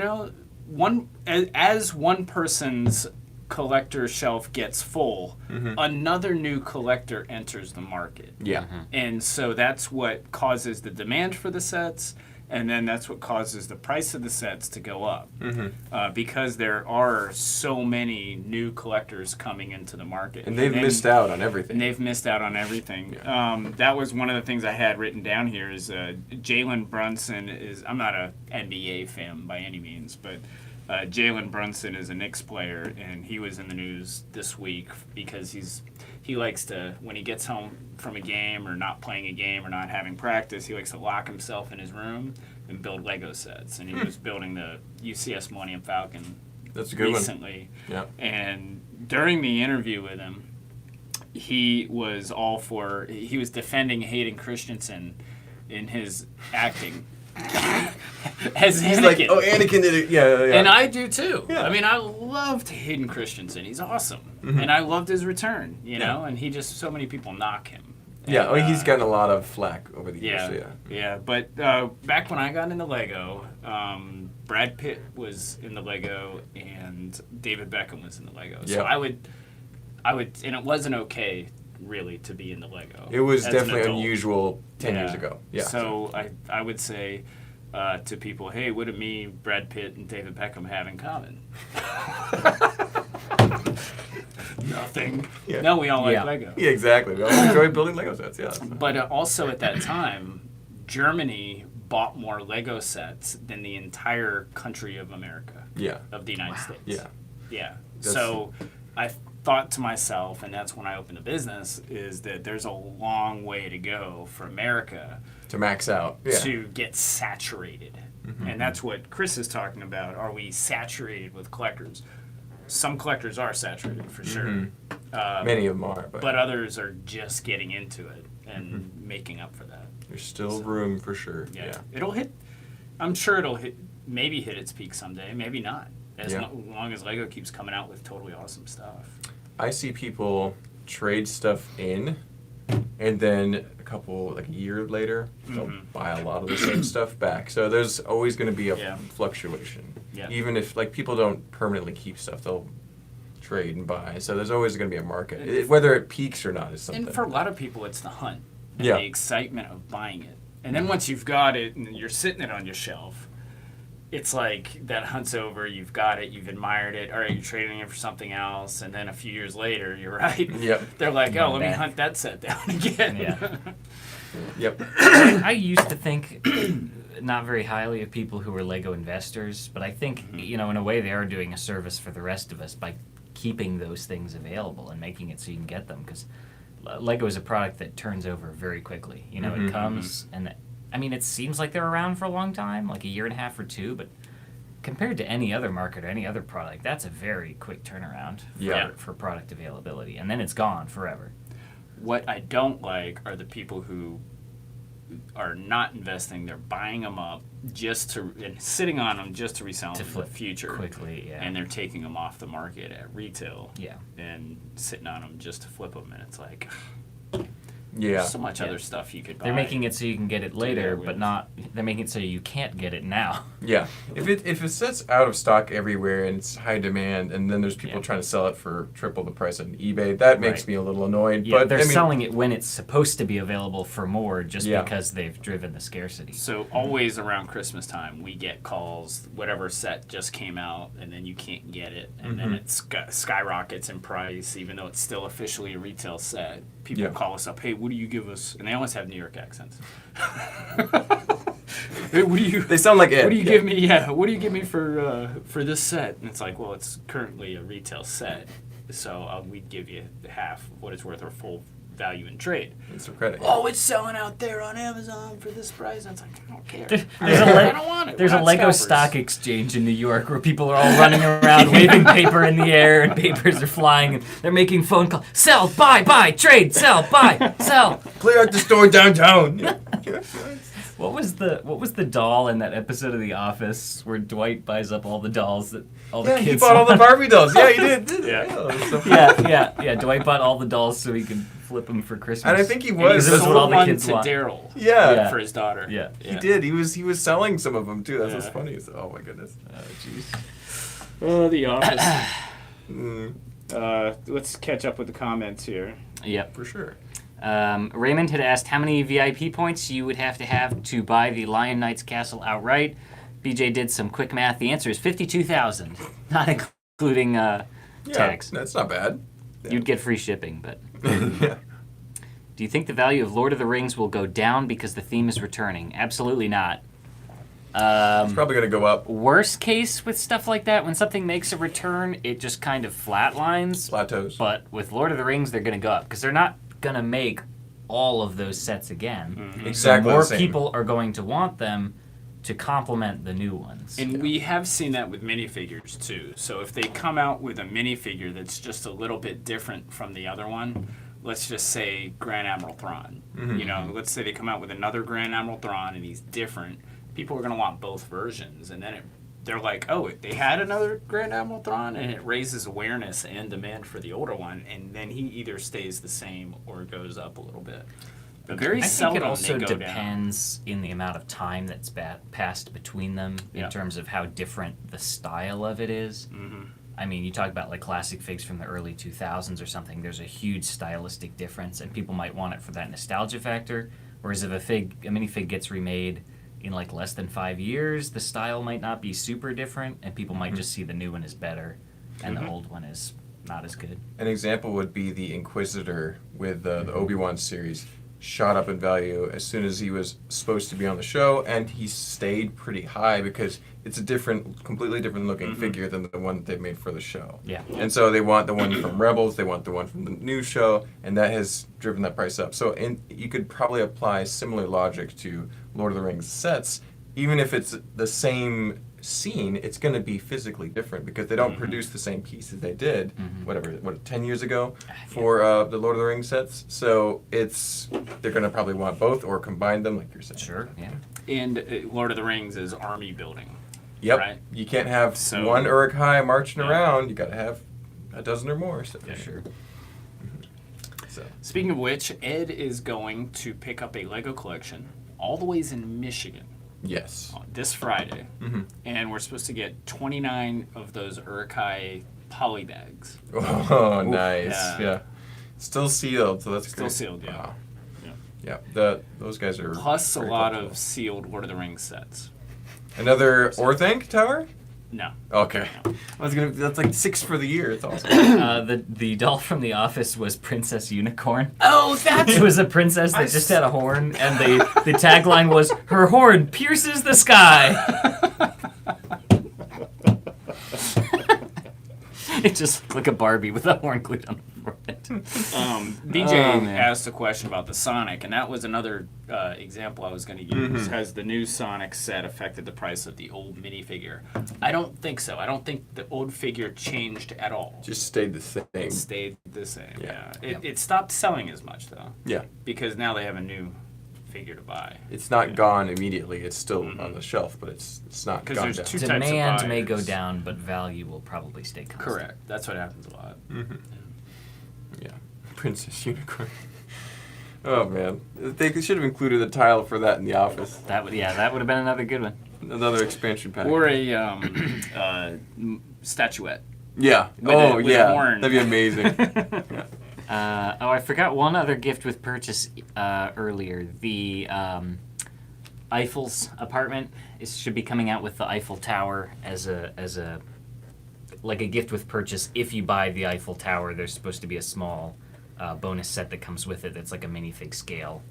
S3: As one person's collector shelf gets full, another new collector enters the market.
S1: Yeah.
S3: And so that's what causes the demand for the sets, and then that's what causes the price of the sets to go up. Because there are so many new collectors coming into the market.
S1: And they've missed out on everything.
S3: And they've missed out on everything.
S1: Yeah.
S3: That was one of the things I had written down here is Jalen Brunson is, I'm not a NBA fan by any means, but Jalen Brunson is a Knicks player, and he was in the news this week because he likes to, when he gets home from a game or not playing a game or not having practice, he likes to lock himself in his room and build Lego sets. And he was building the UCS Millennium Falcon
S1: That's a good
S3: recently.
S1: Yeah.
S3: And during the interview with him, he was defending Hayden Christensen in his acting. As
S1: He's
S3: Anakin.
S1: like, oh, Anakin did it. Yeah.
S3: And I do too.
S1: Yeah.
S3: I mean, I loved Hayden Christensen. He's awesome. And I loved his return, and he just, so many people knock him.
S1: Yeah,
S3: And,
S1: he's gotten a lot of flack over the years.
S3: yeah,
S1: So
S3: yeah. But back when I got into Lego, Brad Pitt was in the Lego and David Beckham was in the Lego. So
S1: Yeah.
S3: I would, and it wasn't okay really to be in the Lego.
S1: It was
S3: as an
S1: definitely
S3: adult.
S1: unusual 10 years ago. Yeah.
S3: So I would say to people, hey, what do me, Brad Pitt, and David Beckham have in common? Nothing.
S1: Yeah.
S3: No, we all like
S2: Yeah.
S3: Lego.
S1: Yeah, exactly. We all enjoy building Lego sets. Yeah.
S3: But also at that time, Germany bought more Lego sets than the entire country of America,
S1: Yeah.
S3: of the United States.
S1: Yeah.
S3: Yeah.
S1: That's-
S3: So I thought to myself, and that's when I opened the business, is that there's a long way to go for America
S1: To max out. Yeah.
S3: to get saturated. And that's what Chris is talking about. Are we saturated with collectors? Some collectors are saturated for sure.
S1: Many of them are, but
S3: But others are just getting into it and making up for that.
S1: there's still room for sure.
S3: Yeah. It'll hit, I'm sure it'll maybe hit its peak someday, maybe not. As
S1: Yeah.
S3: long as Lego keeps coming out with totally awesome stuff.
S1: I see people trade stuff in, and then a year later, they'll buy a lot of the same stuff back. So there's always going to be a
S3: Yeah.
S1: fluctuation.
S3: Yeah.
S1: Even if people don't permanently keep stuff, they'll trade and buy. So there's always going to be a market. Whether it peaks or not is something.
S3: And for a lot of people, it's the hunt and
S1: Yeah.
S3: the excitement of buying it. And then once you've got it and you're sitting it on your shelf, it's like that hunt's over, you've got it, you've admired it, all right, you're trading it for something else, and then a few years later, you're right,
S1: Yep.
S3: they're like, oh, let me
S2: back.
S3: hunt that set down again.
S2: Yeah.
S1: Yep.
S2: I used to think not very highly of people who were Lego investors, but I think, in a way they are doing a service for the rest of us by keeping those things available and making it so you can get them, because Lego is a product that turns over very quickly. It comes, and it seems like they're around for a long time, like a year and a half or two, but compared to any other market or any other product, that's a very quick turnaround
S1: Yeah.
S2: for product availability, and then it's gone forever.
S3: What I don't like are the people who are not investing, they're buying them up and sitting on them just to resell them
S2: To
S3: in the
S2: flip
S3: future.
S2: quickly, yeah.
S3: And they're taking them off the market at retail.
S2: Yeah.
S3: And sitting on them just to flip them, and it's like,
S1: Yeah.
S3: there's so much
S2: Yeah.
S3: other stuff you could buy.
S2: They're making it so you can get it later,
S3: with.
S2: but not. They're making it so you can't get it now.
S1: Yeah. If it sits out of stock everywhere and it's high demand, and then there's people
S2: Yeah.
S1: trying to sell it for triple the price on eBay, that makes
S2: Right.
S1: me a little annoyed.
S2: Yeah,
S1: But
S2: they're
S1: I mean,
S2: selling it when it's supposed to be available for more, just
S1: Yeah.
S2: because they've driven the scarcity.
S3: So always around Christmas time, we get calls, whatever set just came out, and then you can't get it, and then it skyrockets in price, even though it's still officially a retail set. People
S1: Yeah.
S3: call us up, hey, what do you give us? And they always have New York accents. Hey, what do you?
S1: They sound like Ed.
S3: What do you
S1: yeah.
S3: give me? Yeah, what do you give me for this set? And it's like, well, it's currently a retail set. So we'd give you half of what it's worth or full value in trade.
S1: And some credit.
S3: Oh, it's selling out there on Amazon for this price. And it's like, I don't care.
S2: There's a
S3: I don't want it.
S2: There's
S3: We're
S2: a
S3: not
S2: Lego
S3: scalpers.
S2: stock exchange in New York where people are all running around waving paper in the air and papers are flying and they're making phone calls. Sell, buy, trade, sell, buy, sell.
S1: Clear out the store downtown.
S2: What was the doll in that episode of The Office where Dwight buys up all the dolls that all the
S1: Yeah,
S2: kids
S1: he bought all the
S2: want?
S1: Barbie dolls. Yeah, he did.
S3: Yeah.
S1: So
S2: Yeah. Dwight bought all the dolls so he could flip them for Christmas.
S1: And I think he
S3: And
S1: was.
S3: he
S2: This is what
S3: sold
S2: all the
S3: one
S2: kids
S3: to
S2: want.
S3: Daryl
S1: Yeah.
S3: for his daughter.
S2: Yeah.
S1: He did. He was selling some of them too. That's what's
S3: Yeah.
S1: funny. So, oh my goodness.
S2: Oh, jeez.
S3: Oh, The Office.
S1: Mm,
S3: Let's catch up with the comments here.
S2: Yep.
S1: for sure.
S2: Raymond had asked how many VIP points you would have to buy the Lion Knight's castle outright. BJ did some quick math. The answer is 52,000, not including
S1: Yeah,
S2: tax.
S1: that's not bad.
S2: You'd get free shipping, but
S1: Yeah.
S2: do you think the value of Lord of the Rings will go down because the theme is returning? Absolutely not.
S1: It's probably gonna go up.
S2: Worst case with stuff like that, when something makes a return, it just kind of flatlines.
S1: Plateaus.
S2: But with Lord of the Rings, they're going to go up because they're not going to make all of those sets again.
S1: Exactly
S2: So more
S1: the same.
S2: people are going to want them to complement the new ones.
S3: And we have seen that with minifigures too. So if they come out with a minifigure that's just a little bit different from the other one, let's just say Grand Admiral Thrawn. You know, let's say they come out with another Grand Admiral Thrawn and he's different. People are going to want both versions, and then they're like, oh, they had another Grand Admiral Thrawn, and it raises awareness and demand for the older one, and then he either stays the same or goes up a little bit. But very
S2: I think
S3: seldom
S2: it also
S3: they go down.
S2: depends in the amount of time that's passed between them in
S3: Yeah.
S2: terms of how different the style of it is. I mean, you talk about like classic figs from the early 2000s or something, there's a huge stylistic difference, and people might want it for that nostalgia factor. Whereas if a minifig gets remade in like less than 5 years, the style might not be super different, and people might just see the new one is better, and the old one is not as good.
S1: An example would be the Inquisitor with the Obi-Wan series. Shot up in value as soon as he was supposed to be on the show, and he stayed pretty high because it's a completely different looking figure than the one that they made for the show.
S2: Yeah.
S1: And so they want the one from Rebels, they want the one from the new show, and that has driven that price up. So you could probably apply similar logic to Lord of the Rings sets, even if it's the same scene, it's going to be physically different because they don't produce the same pieces they did, 10 years ago for the Lord of the Rings sets. So they're going to probably want both or combine them, like you're saying.
S2: Sure, yeah.
S3: And Lord of the Rings is army building.
S1: Yep.
S3: Right.
S1: You can't have
S3: So-
S1: one Uruk-hai marching
S3: Yeah.
S1: around. You got to have a dozen or more. So.
S3: Yeah.
S2: Sure.
S1: So.
S3: Speaking of which, Ed is going to pick up a Lego collection all the ways in Michigan
S1: Yes.
S3: this Friday.
S1: Mm-hmm.
S3: And we're supposed to get 29 of those Uruk-hai poly bags.
S1: Oh, nice.
S3: Yeah.
S1: Yeah. Still sealed, so that's
S3: Still
S1: great.
S3: sealed, yeah.
S1: Wow.
S3: Yeah.
S1: Yeah. Those guys are.
S3: Plus a
S1: very
S3: lot
S1: popular.
S3: of sealed Lord of the Rings sets.
S1: Another Orthanc tower.
S3: No.
S1: Okay. That's like 6 for the year. It's awesome.
S2: The doll from The Office was Princess Unicorn.
S3: Oh,
S2: It was a princess that just had a horn, and the tagline was, "Her horn pierces the sky." It just looked like a Barbie with a horn glued on the forehead.
S3: BJ
S2: Oh, man.
S3: asked a question about the Sonic, and that was another example I was going to use. Has the new Sonic set affected the price of the old minifigure? I don't think so. I don't think the old figure changed at all.
S1: Just stayed the same.
S3: It stayed the same.
S1: Yeah.
S3: Yeah. It stopped selling as much though,
S1: Yeah.
S3: because now they have a new figure to buy.
S1: It's not gone immediately. It's still on the shelf, but it's not
S3: 'Cause
S1: gone
S3: there's
S1: down.
S3: two types of
S2: Demand may go
S3: buyers.
S2: down, but value will probably stay constant.
S3: Correct. That's what happens a lot.
S1: Yeah. Princess Unicorn. Oh man, they should have included the tile for that in the office.
S2: That would have been another good one.
S1: Another expansion pack.
S3: Or a statuette.
S1: Yeah.
S3: With
S1: Oh
S3: with
S1: yeah.
S3: horn.
S1: That'd be amazing.
S2: I forgot one other gift with purchase earlier. The Eiffel's apartment should be coming out with the Eiffel Tower as a like a gift with purchase. If you buy the Eiffel Tower, there's supposed to be a small bonus set that comes with it. That's like a minifig scale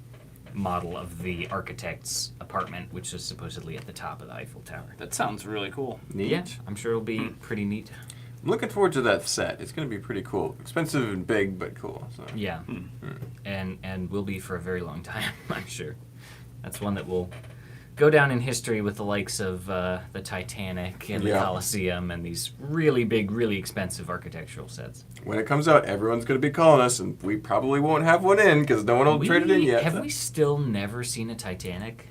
S2: model of the architect's apartment, which is supposedly at the top of the Eiffel Tower.
S3: That sounds really cool.
S1: Neat.
S2: Yeah, I'm sure it'll be pretty neat.
S1: I'm looking forward to that set. It's going to be pretty cool. Expensive and big, but cool. So.
S2: Yeah, and will be for a very long time, I'm sure. That's one that will go down in history with the likes of the Titanic and the
S1: Yeah.
S2: Colosseum and these really big, really expensive architectural sets.
S1: When it comes out, everyone's going to be calling us, and we probably won't have one in because no one will trade it in yet.
S2: Have we still never seen a Titanic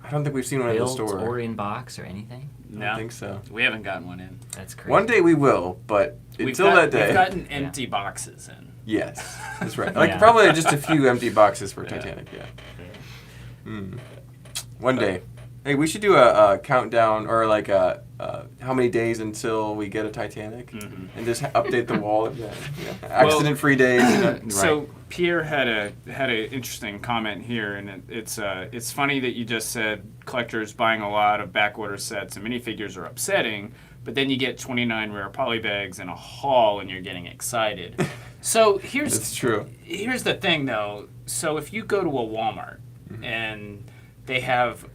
S1: I don't think we've seen one in the
S2: built
S1: store.
S2: or in box or anything?
S1: I
S3: No,
S1: don't think so.
S3: we haven't gotten one in.
S2: That's crazy.
S1: One day we will, but until that day.
S3: We've gotten empty boxes in.
S1: Yes, that's right. Like
S2: Yeah.
S1: probably just a few empty boxes for
S3: Yeah.
S1: Titanic. Yeah. One day. Hey, we should do a countdown or like how many days until we get a Titanic, and just update the wall. Accident-free days. Right.
S3: So Pierre had an interesting comment here, and it's funny that you just said collectors buying a lot of backorder sets and minifigures are upsetting, but then you get 29 rare polybags in a haul and you're getting excited. So
S1: It's true.
S3: here's the thing though. So if you go to a Walmart and they have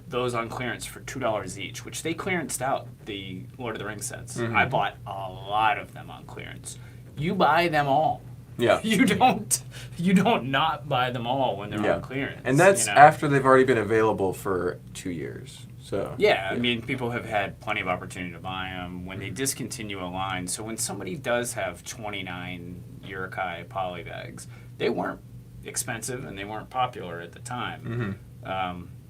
S3: those on clearance for $2 each, which they clearanced out the Lord of the Rings sets. I bought a lot of them on clearance. You buy them all.
S1: Yeah.
S3: You don't not buy them all when they're on clearance.
S1: And that's
S3: you know?
S1: after they've already been available for 2 years. So
S3: Yeah, I mean, people have had plenty of opportunity to buy them when they discontinue a line. So when somebody does have 29 Uruk-hai polybags, they weren't expensive and they weren't popular at the time.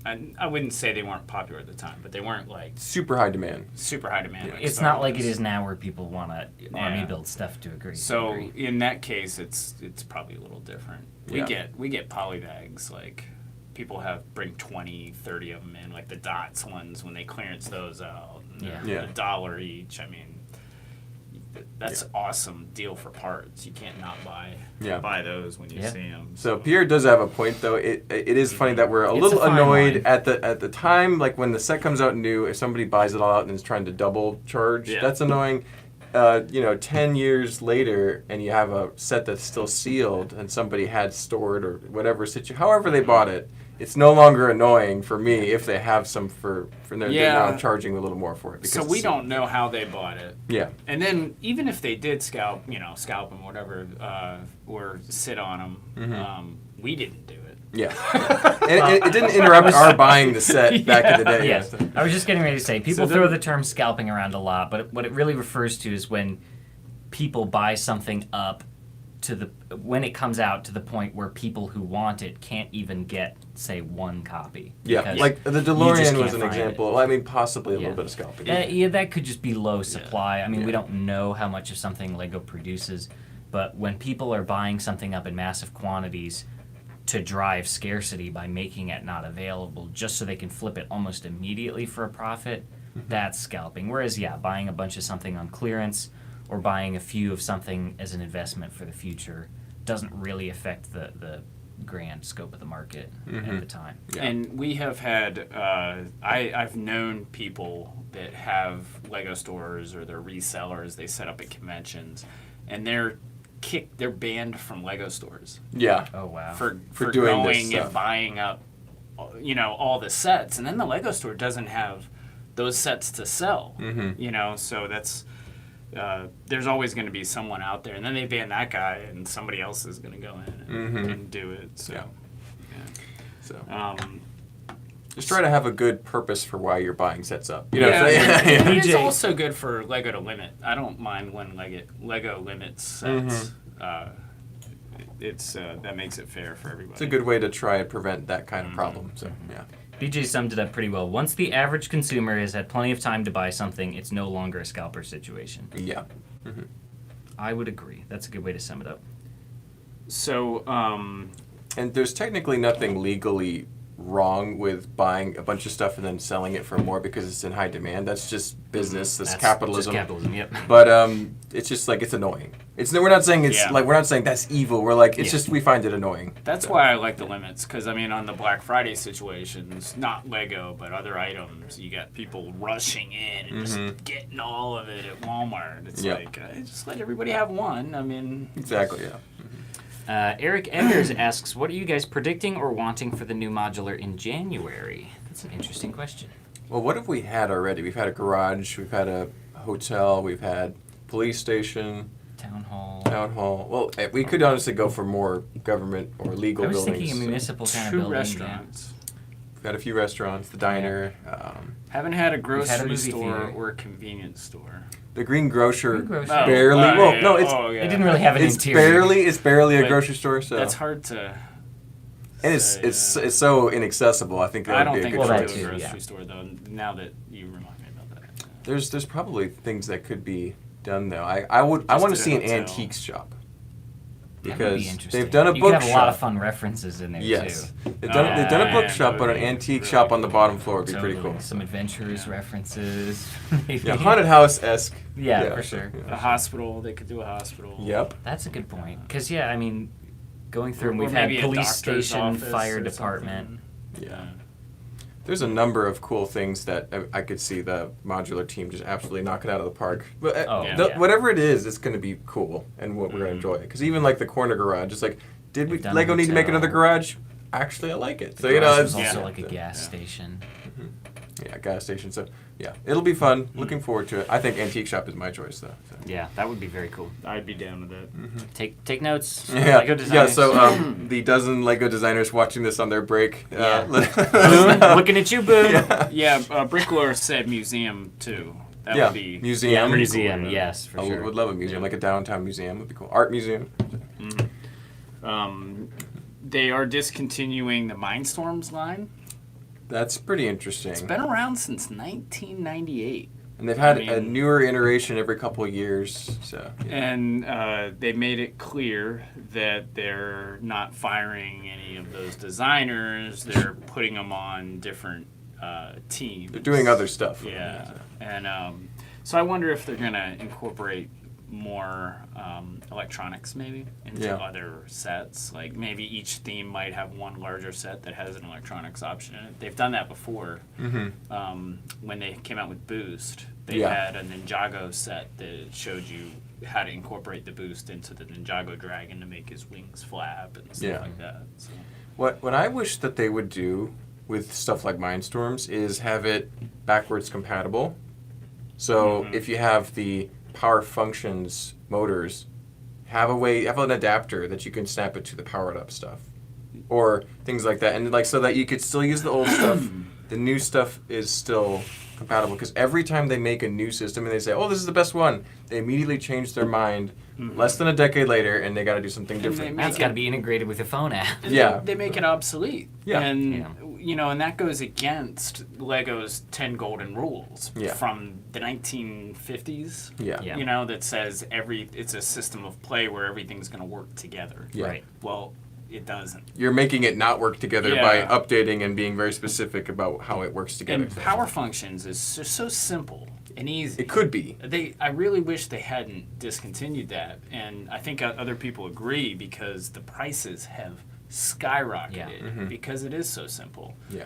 S3: And I wouldn't say they weren't popular at the time, but they weren't like
S1: super high demand.
S3: super high demand. like
S2: It's
S3: Star
S2: not like it
S3: Wars.
S2: is now where people want to army
S3: Yeah.
S2: build stuff to agree.
S3: So in that case, it's probably a little different. We
S1: Yeah.
S3: get polybags like people bring 20, 30 of them in, like the Dots ones when they clearance those out. And
S2: Yeah.
S3: they're
S1: Yeah.
S3: $1 each. I mean, that's awesome deal for parts. You can't not buy those when you
S2: Yeah.
S3: see them.
S1: So Pierre does have a point, though. It is funny that we're a
S2: It's
S1: little
S2: a fine
S1: annoyed
S2: line.
S1: at the time, like when the set comes out new. If somebody buys it all out and is trying to double charge,
S3: Yeah.
S1: that's annoying. 10 years later, and you have a set that's still sealed, and somebody had stored or whatever however they bought it. It's no longer annoying for me if they have some for they're now charging a little more for it.
S3: So
S1: because
S3: we
S1: it's
S3: don't know how they bought it.
S1: Yeah.
S3: And then even if they did scalp them, whatever, or sit on them, we didn't do it.
S1: Yeah. And it didn't interrupt our buying the set back in the day.
S2: Yes, I was just getting ready to say, people
S3: So
S2: throw
S3: then-
S2: the term scalping around a lot, but what it really refers to is when people buy something up when it comes out to the point where people who want it can't even get, say, one copy.
S1: Yeah,
S2: because
S1: like the
S2: you just
S1: DeLorean
S2: can't
S1: was an
S2: find it.
S1: example. Well, I mean, possibly a
S2: Yeah.
S1: little bit of scalping.
S2: Yeah, that could just be low supply. I mean, we
S1: Yeah.
S2: don't know how much of something Lego produces, but when people are buying something up in massive quantities to drive scarcity by making it not available just so they can flip it almost immediately for a profit, that's scalping. Whereas, buying a bunch of something on clearance or buying a few of something as an investment for the future doesn't really affect the grand scope of the market at the time.
S1: Yeah.
S3: And we have had, I've known people that have Lego stores or they're resellers, they set up at conventions, and they're banned from Lego stores
S1: Yeah.
S2: Oh, wow.
S3: for
S1: doing this
S3: going
S1: stuff.
S3: and buying up, all the sets, and then the Lego store doesn't have those sets to sell. So that's there's always going to be someone out there, and then they ban that guy, and somebody else is going to go in and do it. So,
S1: Yeah. So
S3: Um,
S1: just try to have a good purpose for why you're buying sets up. You know
S3: yeah,
S1: what I'm saying?
S3: and it's
S2: PJ.
S3: also good for Lego to limit. I don't mind when Lego limits sets. It's that makes it fair for everybody.
S1: It's a good way to try and prevent that kind of problem. So yeah.
S2: BJ summed it up pretty well. Once the average consumer has had plenty of time to buy something, it's no longer a scalper situation.
S1: Yeah.
S2: I would agree. That's a good way to sum it up.
S3: So,
S1: And there's technically nothing legally wrong with buying a bunch of stuff and then selling it for more because it's in high demand. That's just business. That's capitalism.
S2: Just capitalism, yep.
S1: But it's just like it's annoying. We're not saying
S3: Yeah.
S1: we're not saying that's evil. We're like it's
S2: Yeah.
S1: just we find it annoying.
S3: that's why I like the limits, because I mean, on the Black Friday situations, not Lego, but other items, you got people rushing in and just getting all of it at Walmart. It's
S1: Yeah.
S3: like, just let everybody have one. I mean,
S1: Exactly. Yeah.
S2: Eric Eggers asks, what are you guys predicting or wanting for the new modular in January? That's an interesting question.
S1: Well, what have we had already? We've had a garage, we've had a hotel, we've had police station,
S2: Town hall.
S1: town hall. Well, we could honestly go for more government or legal
S2: I was
S1: buildings.
S2: thinking a municipal kind of
S3: Two
S2: building.
S3: restaurants.
S1: We've had a few restaurants, the diner,
S3: Haven't had a grocery
S2: movie
S3: store
S2: theater.
S3: or a convenience store.
S1: the Green Grocer.
S2: Green Grocer.
S3: Oh,
S1: Barely.
S3: oh,
S1: Well,
S3: yeah,
S1: no, it's
S3: oh, yeah.
S2: They didn't really have an
S1: it's
S2: interior.
S1: barely a
S3: But
S1: grocery store. So
S3: That's hard to.
S1: and
S3: say,
S1: it's so inaccessible. I think that
S3: I
S1: would
S3: don't
S1: be a
S3: think
S1: good
S3: we'll
S2: Well,
S3: do
S2: that
S1: choice.
S3: a
S2: too,
S3: grocery
S2: yeah.
S3: store though. Now that you remind me about that.
S1: There's probably things that could be done though. I want to
S3: Just
S1: see an
S3: at a hotel.
S1: antiques shop
S2: That would
S1: because
S2: be interesting.
S1: they've done a
S2: you
S1: book
S2: could have a lot of
S1: shop.
S2: fun references in there
S1: Yes,
S2: too.
S1: they've done a
S3: Yeah,
S1: bookshop, but
S3: that
S1: an
S3: would be
S1: antique
S3: really
S1: shop on the
S3: cool.
S1: bottom floor would be
S2: Totally.
S1: pretty cool.
S2: Some adventurers
S3: Yeah.
S2: references. Maybe.
S1: Yeah, haunted house esque.
S2: Yeah, for sure.
S3: A hospital. They could do a hospital.
S1: Yep.
S2: That's a good point. Because yeah, I mean, going through, and
S3: Or
S2: we've had
S3: maybe a
S2: police
S3: doctor's
S2: station,
S3: office
S2: fire
S3: or
S2: department.
S3: something.
S1: Yeah. There's a number of cool things that I could see the modular team just absolutely knock it out of the park. But
S2: Oh,
S3: yeah.
S1: whatever it is, it's going to be cool and what we're going to enjoy. Because even like the corner garage, it's like, did we
S2: They've done
S1: Lego
S2: a
S1: need to make
S2: hotel.
S1: another garage? Actually, I like it. So
S2: The
S1: you know,
S2: garage
S1: it's
S2: was also
S3: yeah.
S2: like a gas
S3: Yeah.
S2: station.
S1: yeah, gas station. So yeah, it'll be fun. Looking forward to it. I think antique shop is my choice though. So.
S2: Yeah, that would be very cool.
S3: I'd be down with that.
S2: Take notes.
S1: Yeah,
S2: Lego
S1: yeah.
S2: designers.
S1: So the dozen Lego designers watching this on their break.
S2: Yeah.
S1: Let us
S2: Boom,
S1: know.
S2: looking at you, Boom.
S1: Yeah.
S3: Yeah, Bricklayer said museum too. That
S1: Yeah,
S3: would be
S1: museum.
S2: Yeah,
S3: pretty
S2: museum.
S3: cool.
S2: Yes, for
S1: I
S2: sure.
S1: would love a museum, like a downtown museum would be cool. Art museum.
S3: They are discontinuing the Mindstorms line.
S1: That's pretty interesting.
S3: It's been around since 1998.
S1: And they've had
S3: I
S1: a
S3: mean-
S1: newer iteration every couple of years. So yeah.
S3: And they made it clear that they're not firing any of those designers. They're putting them on different teams.
S1: They're doing other stuff.
S3: Yeah. And so I wonder if they're going to incorporate more electronics maybe into
S1: Yeah.
S3: other sets. Like maybe each theme might have one larger set that has an electronics option in it. They've done that before. When they came out with Boost, they
S1: Yeah.
S3: had a Ninjago set that showed you how to incorporate the boost into the Ninjago dragon to make his wings flap and stuff
S1: Yeah.
S3: like that. So.
S1: What I wish that they would do with stuff like Mindstorms is have it backwards compatible. So if you have the power functions motors, have an adapter that you can snap it to the powered up stuff, or things like that, and like so that you could still use the old stuff. The new stuff is still compatible because every time they make a new system and they say, "Oh, this is the best one," they immediately change their mind less than a decade later, and they got to do something
S3: they
S1: different.
S3: make
S2: That's got to be integrated with your phone app.
S3: And
S1: Yeah.
S3: they make it obsolete.
S1: Yeah.
S3: And
S2: Yeah.
S3: you know, and that goes against Lego's 10 golden rules
S1: Yeah.
S3: from the 1950s.
S1: Yeah.
S2: Yeah.
S3: You know, that says it's a system of play where everything's going to work together.
S1: Yeah.
S2: Right.
S3: Well, it doesn't.
S1: You're making it not work together by
S3: Yeah.
S1: updating and being very specific about how it works together.
S3: And power functions is just so simple and easy.
S1: It could be.
S3: I really wish they hadn't discontinued that, and I think other people agree because the prices have skyrocketed
S2: Yeah.
S3: because it is so simple.
S1: Yeah.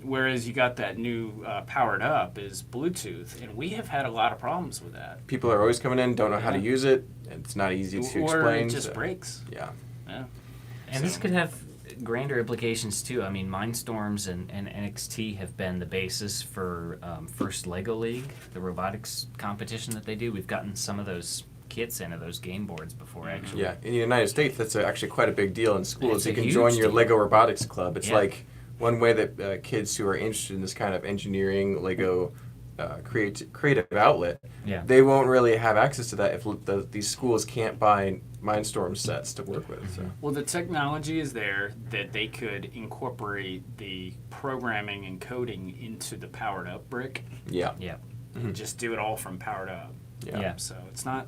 S3: Whereas you got that new powered up is Bluetooth, and we have had a lot of problems with that.
S1: People are always coming in, don't know how to
S3: Yeah.
S1: use it. It's not easy to
S3: Or
S1: explain.
S3: it just
S1: so-
S3: breaks.
S1: Yeah.
S3: Yeah.
S2: And this could have grander implications too. I mean, Mindstorms and NXT have been the basis for First Lego League, the robotics competition that they do. We've gotten some of those kits into those game boards before, actually.
S1: Yeah. In the United States, that's actually quite a big deal in schools.
S2: It's
S1: You
S2: a
S1: can
S2: huge
S1: join your
S2: deal.
S1: Lego Robotics Club. It's
S2: Yeah.
S1: like one way that kids who are interested in this kind of engineering, Lego creative outlet,
S2: Yeah.
S1: they won't really have access to that if these schools can't buy Mindstorm sets to work with. So.
S3: Well, the technology is there that they could incorporate the programming and coding into the powered up brick.
S1: Yeah.
S2: Yeah.
S3: And just do it all from powered up.
S1: Yeah.
S2: Yeah.
S3: So it's not.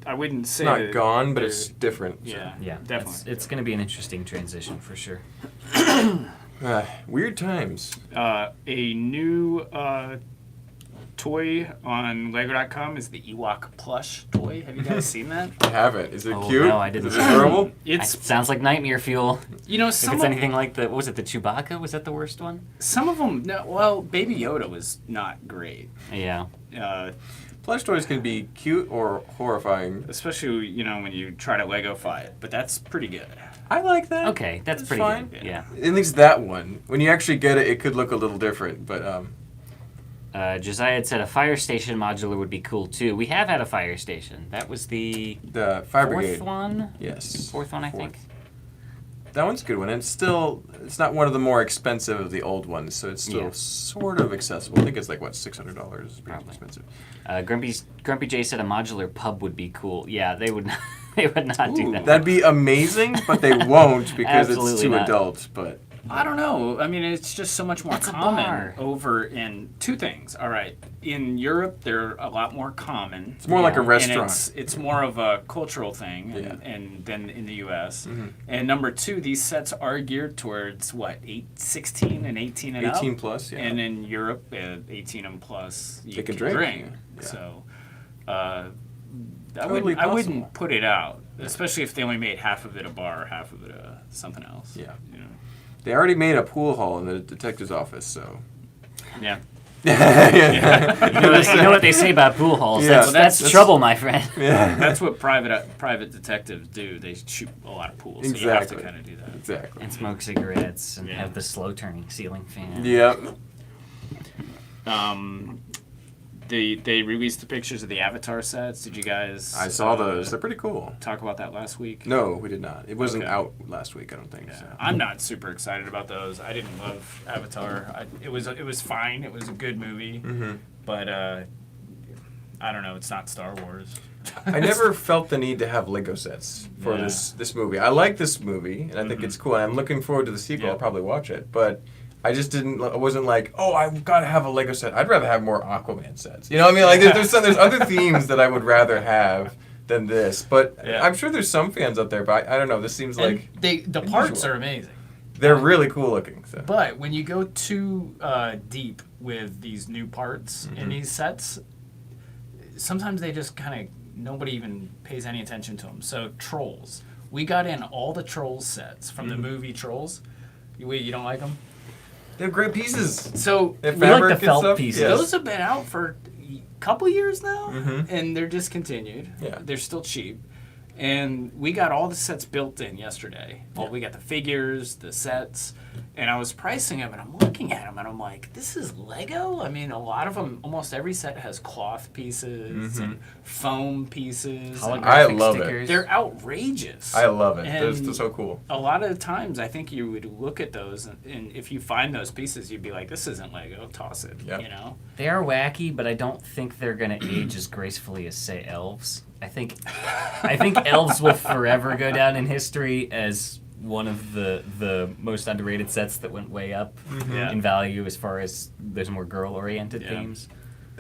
S3: I wouldn't say
S1: It's not
S3: that
S1: gone, but
S3: they're-
S1: it's different. so.
S3: Yeah.
S2: Yeah.
S3: Definitely.
S2: It's going to be an interesting transition for sure.
S1: Weird times.
S3: A new toy on Lego.com is the Ewok plush toy. Have you guys seen that?
S1: I haven't. Is it
S2: Oh,
S1: cute?
S2: no, I didn't
S1: Is
S2: see
S1: it
S2: it.
S1: adorable?
S3: It's
S2: Sounds like nightmare fuel.
S3: you know
S2: If
S3: some
S2: it's
S3: of,
S2: anything like the, what was it, the Chewbacca? Was that the worst one?
S3: some of them. No, well, Baby Yoda was not great.
S2: Yeah.
S1: Plush toys can be cute or horrifying.
S3: Especially you know when you try to Legofy it, but that's pretty good.
S1: I like that.
S2: Okay, that's pretty
S1: fine.
S2: good. Yeah.
S1: At least that one. When you actually get it, it could look a little different, but
S2: Josiah had said a fire station modular would be cool too. We have had a fire station. That was the
S1: The Fire
S2: fourth
S1: Brigade.
S2: one.
S1: Yes.
S2: Fourth one, I think.
S1: That one's a good one. And it's not one of the more expensive of the old ones, so it's still
S2: Yeah.
S1: sort of accessible. I think it's like, what, $600? It's pretty
S2: Probably.
S1: expensive.
S2: Grumpy J said a modular pub would be cool. Yeah, they would not, they would not do that.
S1: That'd be amazing, but they won't because it's
S2: Absolutely
S1: too
S2: not.
S1: adult. But
S3: I don't know. I mean, it's just so much more
S2: That's a
S3: common
S2: bar.
S3: over in two things. All right, in Europe, they're a lot more common.
S1: it's more like a
S2: Yeah.
S1: restaurant.
S3: And it's more of a cultural thing,
S1: Yeah.
S3: and than in the U.S.
S1: Mhm.
S3: And number two, these sets are geared towards what 16 and 18 and
S1: 18
S3: up.
S1: plus, yeah.
S3: And in Europe, 18 and plus, you
S1: They can
S3: can
S1: drink, yeah.
S3: So,
S1: Totally
S3: I
S1: possible.
S3: wouldn't put it out, especially if they only made half of it a bar, half of it something else.
S1: Yeah.
S3: You know?
S1: They already made a pool hall in the detective's office, so.
S3: Yeah.
S1: yeah.
S2: You know what they say about pool halls?
S1: Yeah.
S2: That's
S3: That's-
S2: trouble, my friend.
S1: Yeah.
S3: That's what private detectives do. They shoot a lot of pools. So you have to
S1: Exactly.
S3: kind of do that.
S1: Exactly.
S2: And smoke cigarettes and
S3: Yeah.
S2: have the slow turning ceiling fan.
S1: Yep.
S3: They released the pictures of the Avatar sets. Did you guys?
S1: I saw those. They're pretty cool.
S3: Talk about that last week.
S1: No, we did not. It wasn't
S3: Okay.
S1: out last week, I don't think.
S3: Yeah.
S1: So.
S3: I'm not super excited about those. I didn't love Avatar. It was fine. It was a good movie,
S1: Mhm.
S3: but I don't know. It's not Star Wars.
S1: I never felt the need to have Lego sets for
S3: Yeah.
S1: this movie. I like this movie, and I think it's cool. And I'm looking forward to the sequel.
S3: Yeah.
S1: I'll probably watch it, but I just didn't. I wasn't like, oh, I've got to have a Lego set. I'd rather have more Aquaman sets. You know what I mean? Like, there's other themes that I would rather have than this. But
S3: Yeah.
S1: I'm sure there's some fans out there. But I don't know. This seems like
S3: The parts
S1: unusual.
S3: are amazing.
S1: they're really cool looking. So.
S3: But when you go too deep with these new parts in these sets, sometimes they just kind of nobody even pays any attention to them. So Trolls, we got in all the Trolls sets from the movie Trolls. You don't like them?
S1: They're great pieces.
S3: So
S1: They're
S2: We like the
S1: fabric and
S2: felt
S1: stuff.
S2: pieces.
S1: Yes.
S3: those have been out for a couple years now,
S1: Mhm.
S3: and they're discontinued.
S1: Yeah.
S3: They're still cheap. And we got all the sets built in yesterday. Well, we got the figures, the sets, and I was pricing them, and I'm looking at them, and I'm like, this is Lego? I mean, a lot of them, almost every set has cloth pieces and foam pieces. and
S1: I
S2: Holographic
S1: love it.
S2: stickers.
S3: they're outrageous.
S1: I love it.
S3: And
S1: They're so cool.
S3: a lot of times, I think you would look at those, and if you find those pieces, you'd be like, this isn't Lego, toss it,
S1: Yep.
S3: you know?
S2: They are wacky, but I don't think they're gonna age as gracefully as say elves. I think elves will forever go down in history as one of the most underrated sets that went way up
S3: Yeah.
S2: in value as far as there's more girl oriented
S3: Yeah.
S2: themes.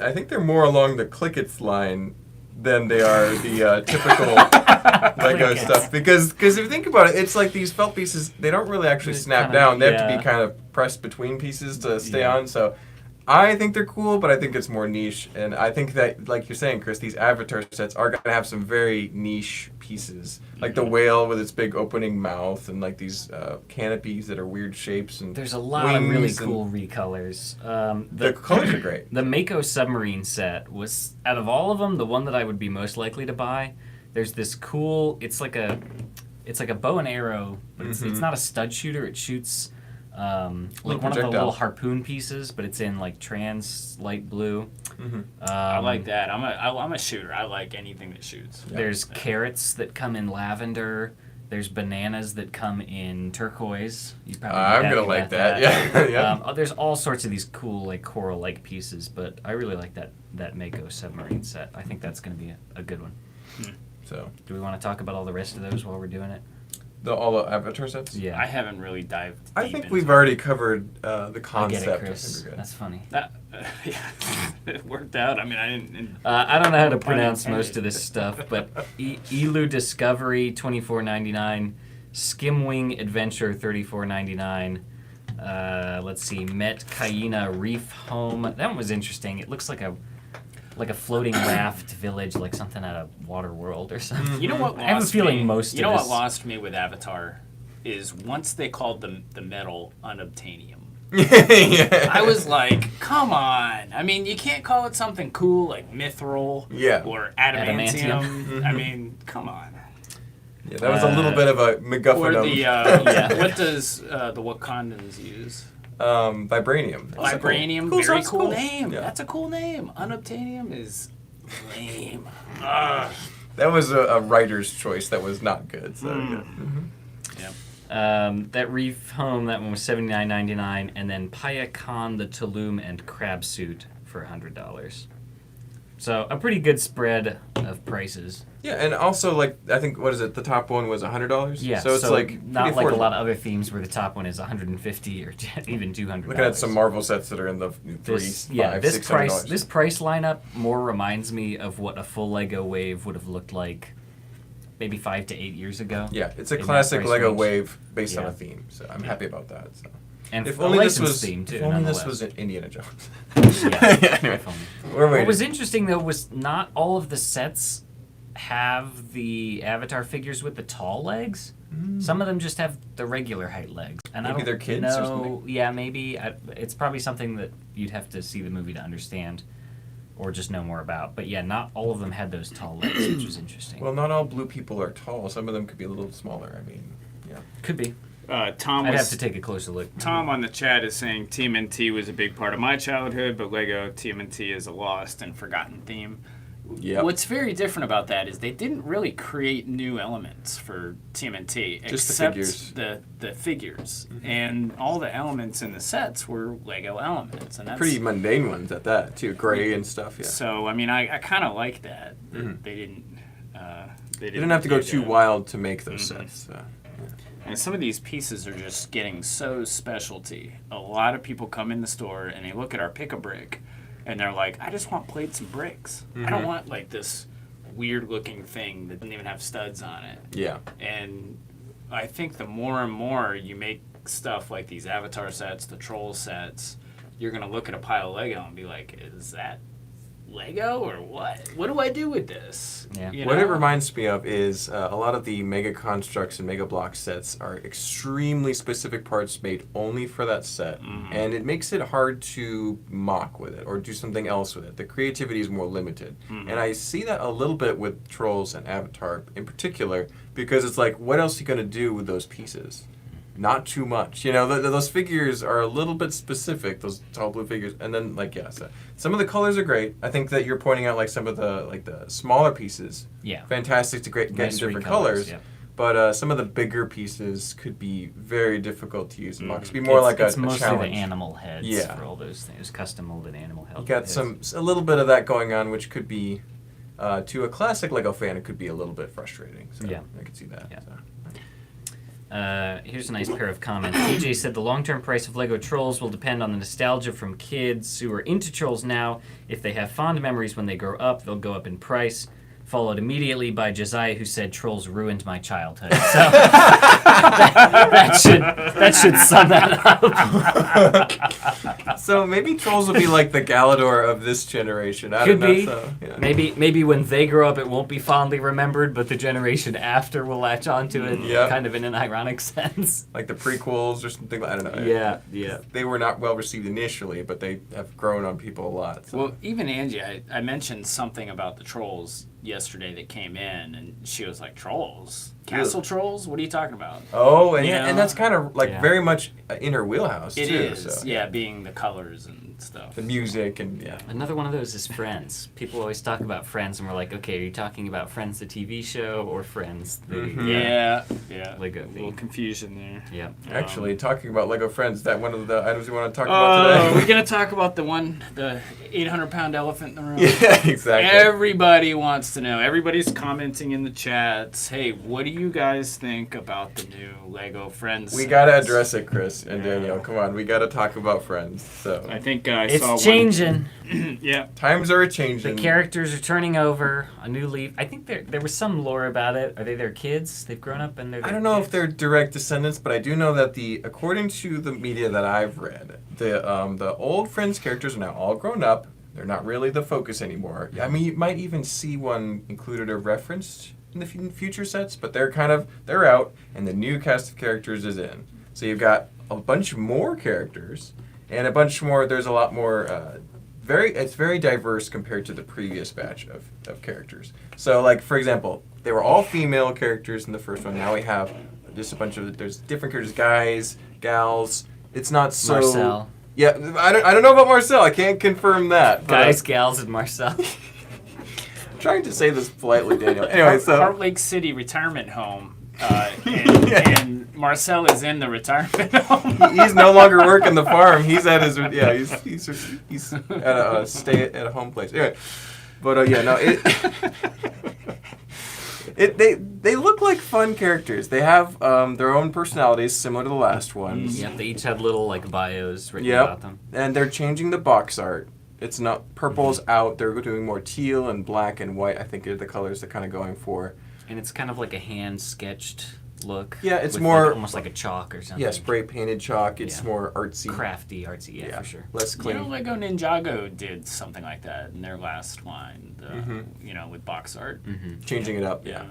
S1: I think they're more along the Clickets line than they are the typical Lego
S2: Clickets.
S1: stuff. Because if you think about it, it's like these felt pieces, they don't really actually
S2: They're
S1: snap
S2: kinda-
S1: down. They have to
S2: yeah.
S1: be kind of pressed between pieces to stay
S2: Yeah.
S1: on. So I think they're cool, but I think it's more niche. And I think that, like you're saying, Chris, these Avatar sets are going to have some very niche pieces. Like the whale with its big opening mouth and like these canopies that are weird shapes. And
S2: There's a lot of really
S1: wings and-
S2: cool recolors.
S1: The colors are great.
S2: The Mako submarine set was, out of all of them, the one that I would be most likely to buy. There's this cool. It's like a bow and arrow, but it's not a stud shooter. It shoots like one of the
S1: projectile.
S2: little harpoon pieces, but it's in like trans light blue.
S3: I like that. I'm a shooter. I like anything that shoots.
S2: There's carrots that come in lavender. There's bananas that come in turquoise. You probably
S1: I'm
S2: happy
S1: gonna like
S2: about
S1: that. Yeah. yeah.
S2: There's all sorts of these cool like coral-like pieces, but I really like that Mako submarine set. I think that's going to be a good one.
S1: So
S2: Do we want to talk about all the rest of those while we're doing it?
S1: all the Avatar sets.
S2: Yeah,
S3: I haven't really dived.
S1: I
S3: deep
S1: think
S3: into
S1: we've already covered the
S2: I get
S1: concept.
S2: it,
S1: I
S2: Chris.
S1: think we're good.
S2: That's funny.
S3: that. Yeah, it worked out. I mean, I didn't.
S2: I don't know how to pronounce
S3: intended.
S2: most of this stuff, but Elu Discovery $24.99, Skimwing Adventure $34.99. Let's see, Met Kaina Reef Home. That one was interesting. It looks like a floating raft village, like something out of Waterworld or something.
S3: You know what?
S2: I have a
S3: lost
S2: feeling
S3: me?
S2: most
S3: You
S2: of
S3: know what
S2: this-
S3: lost me with Avatar is once they called the metal unobtainium.
S1: yeah.
S3: I was like, come on. I mean, you can't call it something cool like mithril
S1: Yeah.
S3: or adamantium.
S2: Adamantium.
S3: I mean, come on.
S1: Yeah, that was a little bit of a MacGuffin.
S3: Or the
S2: Yeah.
S3: what does the Wakandans use?
S1: Vibranium. That's a
S3: Vibranium,
S1: cool.
S3: very
S1: Sounds
S3: cool name.
S1: Yeah.
S3: That's a cool name. Unobtainium is lame.
S1: That was a writer's choice that was not good. So, yeah.
S3: Yep.
S2: That Reef Home, that one was $79.99, and then Paya Khan, the Tulum and Crab Suit for $100. So a pretty good spread of prices.
S1: Yeah, and also, like, I think, what is it? The top one was $100?
S2: Yeah,
S1: So it's, like,
S2: not
S1: pretty
S2: like a
S1: affordable.
S2: lot of other themes where the top one is $150 or even $200.
S1: Looking at some Marvel sets that are in the
S2: this
S1: $600.
S2: price lineup more reminds me of what a full Lego Wave would have looked like maybe 5 to 8 years ago.
S1: Yeah, it's a
S2: in that
S1: classic
S2: price
S1: Lego
S2: range.
S1: Wave based on
S2: Yeah.
S1: a theme, so I'm happy about that. So.
S2: And
S1: If
S2: a
S1: only this
S2: licensed
S1: was,
S2: theme too.
S1: if only this
S2: nonetheless.
S1: was Indiana Jones.
S2: Yeah,
S1: Anyway,
S2: if only.
S1: we're waiting.
S2: What was interesting though was not all of the sets have the Avatar figures with the tall legs. Some of them just have the regular height legs, and I
S1: Maybe
S2: don't
S1: they're kids or
S2: know.
S1: something?
S2: Yeah, maybe it's probably something that you'd have to see the movie to understand, or just know more about. But yeah, not all of them had those tall legs, which was interesting.
S1: Well, not all blue people are tall. Some of them could be a little smaller. I mean, yeah.
S2: Could be.
S3: Tom
S2: I'd
S3: was
S2: have to take a closer look.
S3: Tom on the chat is saying TMNT was a big part of my childhood, but Lego TMNT is a lost and forgotten theme.
S1: Yep.
S3: What's very different about that is they didn't really create new elements for TMNT
S1: Just the
S3: except
S1: figures.
S3: the figures. And all the elements in the sets were Lego elements. And that's
S1: Pretty mundane ones at that, too. Gray and stuff, yeah.
S3: So, I mean, I kind of like that.
S1: Mhm.
S3: They didn't.
S1: You didn't have to go
S3: do
S1: too
S3: that.
S1: wild to make those sets. So.
S3: And some of these pieces are just getting so specialty. A lot of people come in the store and they look at our pick-a-brick and they're like, I just want plates and bricks. I don't want like this weird-looking thing that didn't even have studs on it.
S1: Yeah.
S3: And I think the more and more you make stuff like these Avatar sets, the Troll sets, you're going to look at a pile of Lego and be like, is that Lego or what? What do I do with this?
S2: Yeah.
S3: You
S1: What it
S3: know?
S1: reminds me of is a lot of the Mega Constructs and Mega Block sets are extremely specific parts made only for that set, and it makes it hard to mock with it or do something else with it. The creativity is more limited, and I see that a little bit with Trolls and Avatar in particular because it's like, what else are you going to do with those pieces? Not too much. You know, those figures are a little bit specific, those tall blue figures. And then, like, yeah, so some of the colors are great. I think that you're pointing out, like, some of the, like, the smaller pieces.
S2: Yeah.
S1: Fantastic to get in
S2: Nice
S1: different
S2: recolors,
S1: colors.
S2: yeah.
S1: But some of the bigger pieces could be very difficult to use in box. Be more like
S2: it's
S1: a
S2: mostly
S1: challenge.
S2: the animal heads
S1: Yeah.
S2: for all those things, custom molded animal heads.
S1: You got a little bit of that going on, which could be, to a classic Lego fan, it could be a little bit frustrating. So
S2: Yeah.
S1: I could see that.
S2: Yeah.
S1: So.
S2: Here's a nice pair of comments. DJ said the long-term price of Lego Trolls will depend on the nostalgia from kids who are into Trolls now. If they have fond memories when they grow up, they'll go up in price. Followed immediately by Josiah, who said Trolls ruined my childhood. So that should sum that up.
S1: So maybe Trolls will be like the Galador of this generation. I
S2: Could
S1: don't know.
S2: be.
S1: So, yeah.
S2: Maybe when they grow up, it won't be fondly remembered, but the generation after will latch onto it,
S1: Yeah.
S2: kind of in an ironic sense.
S1: Like the prequels or something. I don't know.
S2: Yeah.
S1: They were not well received initially, but they have grown on people a lot. So.
S3: Well, even Angie, I mentioned something about the Trolls yesterday that came in, and she was like, Trolls? Castle Trolls? What are you talking about?
S1: Oh, and,
S3: Yeah.
S1: and that's kind of like
S2: Yeah.
S1: very much in her wheelhouse
S3: It
S1: too.
S3: is,
S1: So.
S3: yeah, being the colors and stuff.
S1: The music and yeah.
S2: Another one of those is Friends. People always talk about Friends, and we're like, okay, are you talking about Friends, the TV show, or Friends, the
S3: Yeah, yeah.
S2: Lego
S3: A little
S2: theme?
S3: confusion there.
S2: Yeah.
S1: Actually, talking about Lego Friends, is that one of the items we want to talk about
S3: Oh, we're
S1: today?
S3: gonna talk about the 800-pound elephant in the room.
S1: Yeah, exactly.
S3: Everybody wants to know. Everybody's commenting in the chats. Hey, what do you guys think about the new Lego Friends?
S1: We gotta
S3: sets?
S1: address it, Chris and
S3: Yeah.
S1: Danielle. Come on, we gotta talk about Friends. So
S3: I think I saw
S2: It's changing.
S3: one. Yeah.
S1: times are
S2: The
S1: changing.
S2: characters are turning over. A new leaf. I think there was some lore about it. Are they their kids? They've grown up and they're.
S1: I
S2: their
S1: don't know if
S2: kids?
S1: they're direct descendants, but I do know that according to the media that I've read, the old Friends characters are now all grown up. They're not really the focus anymore. I mean, you might even see one included or referenced in the future sets, but they're out, and the new cast of characters is in. So you've got a bunch more characters, and a bunch more. There's a lot more. It's very diverse compared to the previous batch of characters. So, like, for example, they were all female characters in the first one. Now we have just a bunch of, there's different characters, guys, gals, It's not so.
S2: Marcel.
S1: Yeah, I don't know about Marcel. I can't confirm that. but,
S2: Guys, gals, and Marcel.
S1: I'm trying to say this politely, Daniel. Anyway, so
S3: Heart Lake City retirement home, and Marcel is in the retirement home.
S1: he's no longer working the farm. He's at his he's at a stay at a home place. Anyway, but they look like fun characters. They have their own personalities similar to the last ones.
S2: Yep, they each have little like bios written
S1: Yep.
S2: about them.
S1: And they're changing the box art. It's not purple's out. They're doing more teal and black and white. I think are the colors they're kind of going for.
S2: And it's kind of like a hand sketched look.
S1: Yeah, it's
S2: with
S1: more-
S2: like, almost like a chalk or something.
S1: Yeah, spray painted chalk. It's
S2: Yeah.
S1: more artsy.
S2: Crafty, artsy, yeah, for sure.
S1: Less
S3: You
S1: clean.
S3: know, Lego Ninjago did something like that in their last line,
S1: Mm-hmm.
S3: with box art.
S1: Changing it up.
S3: Yeah.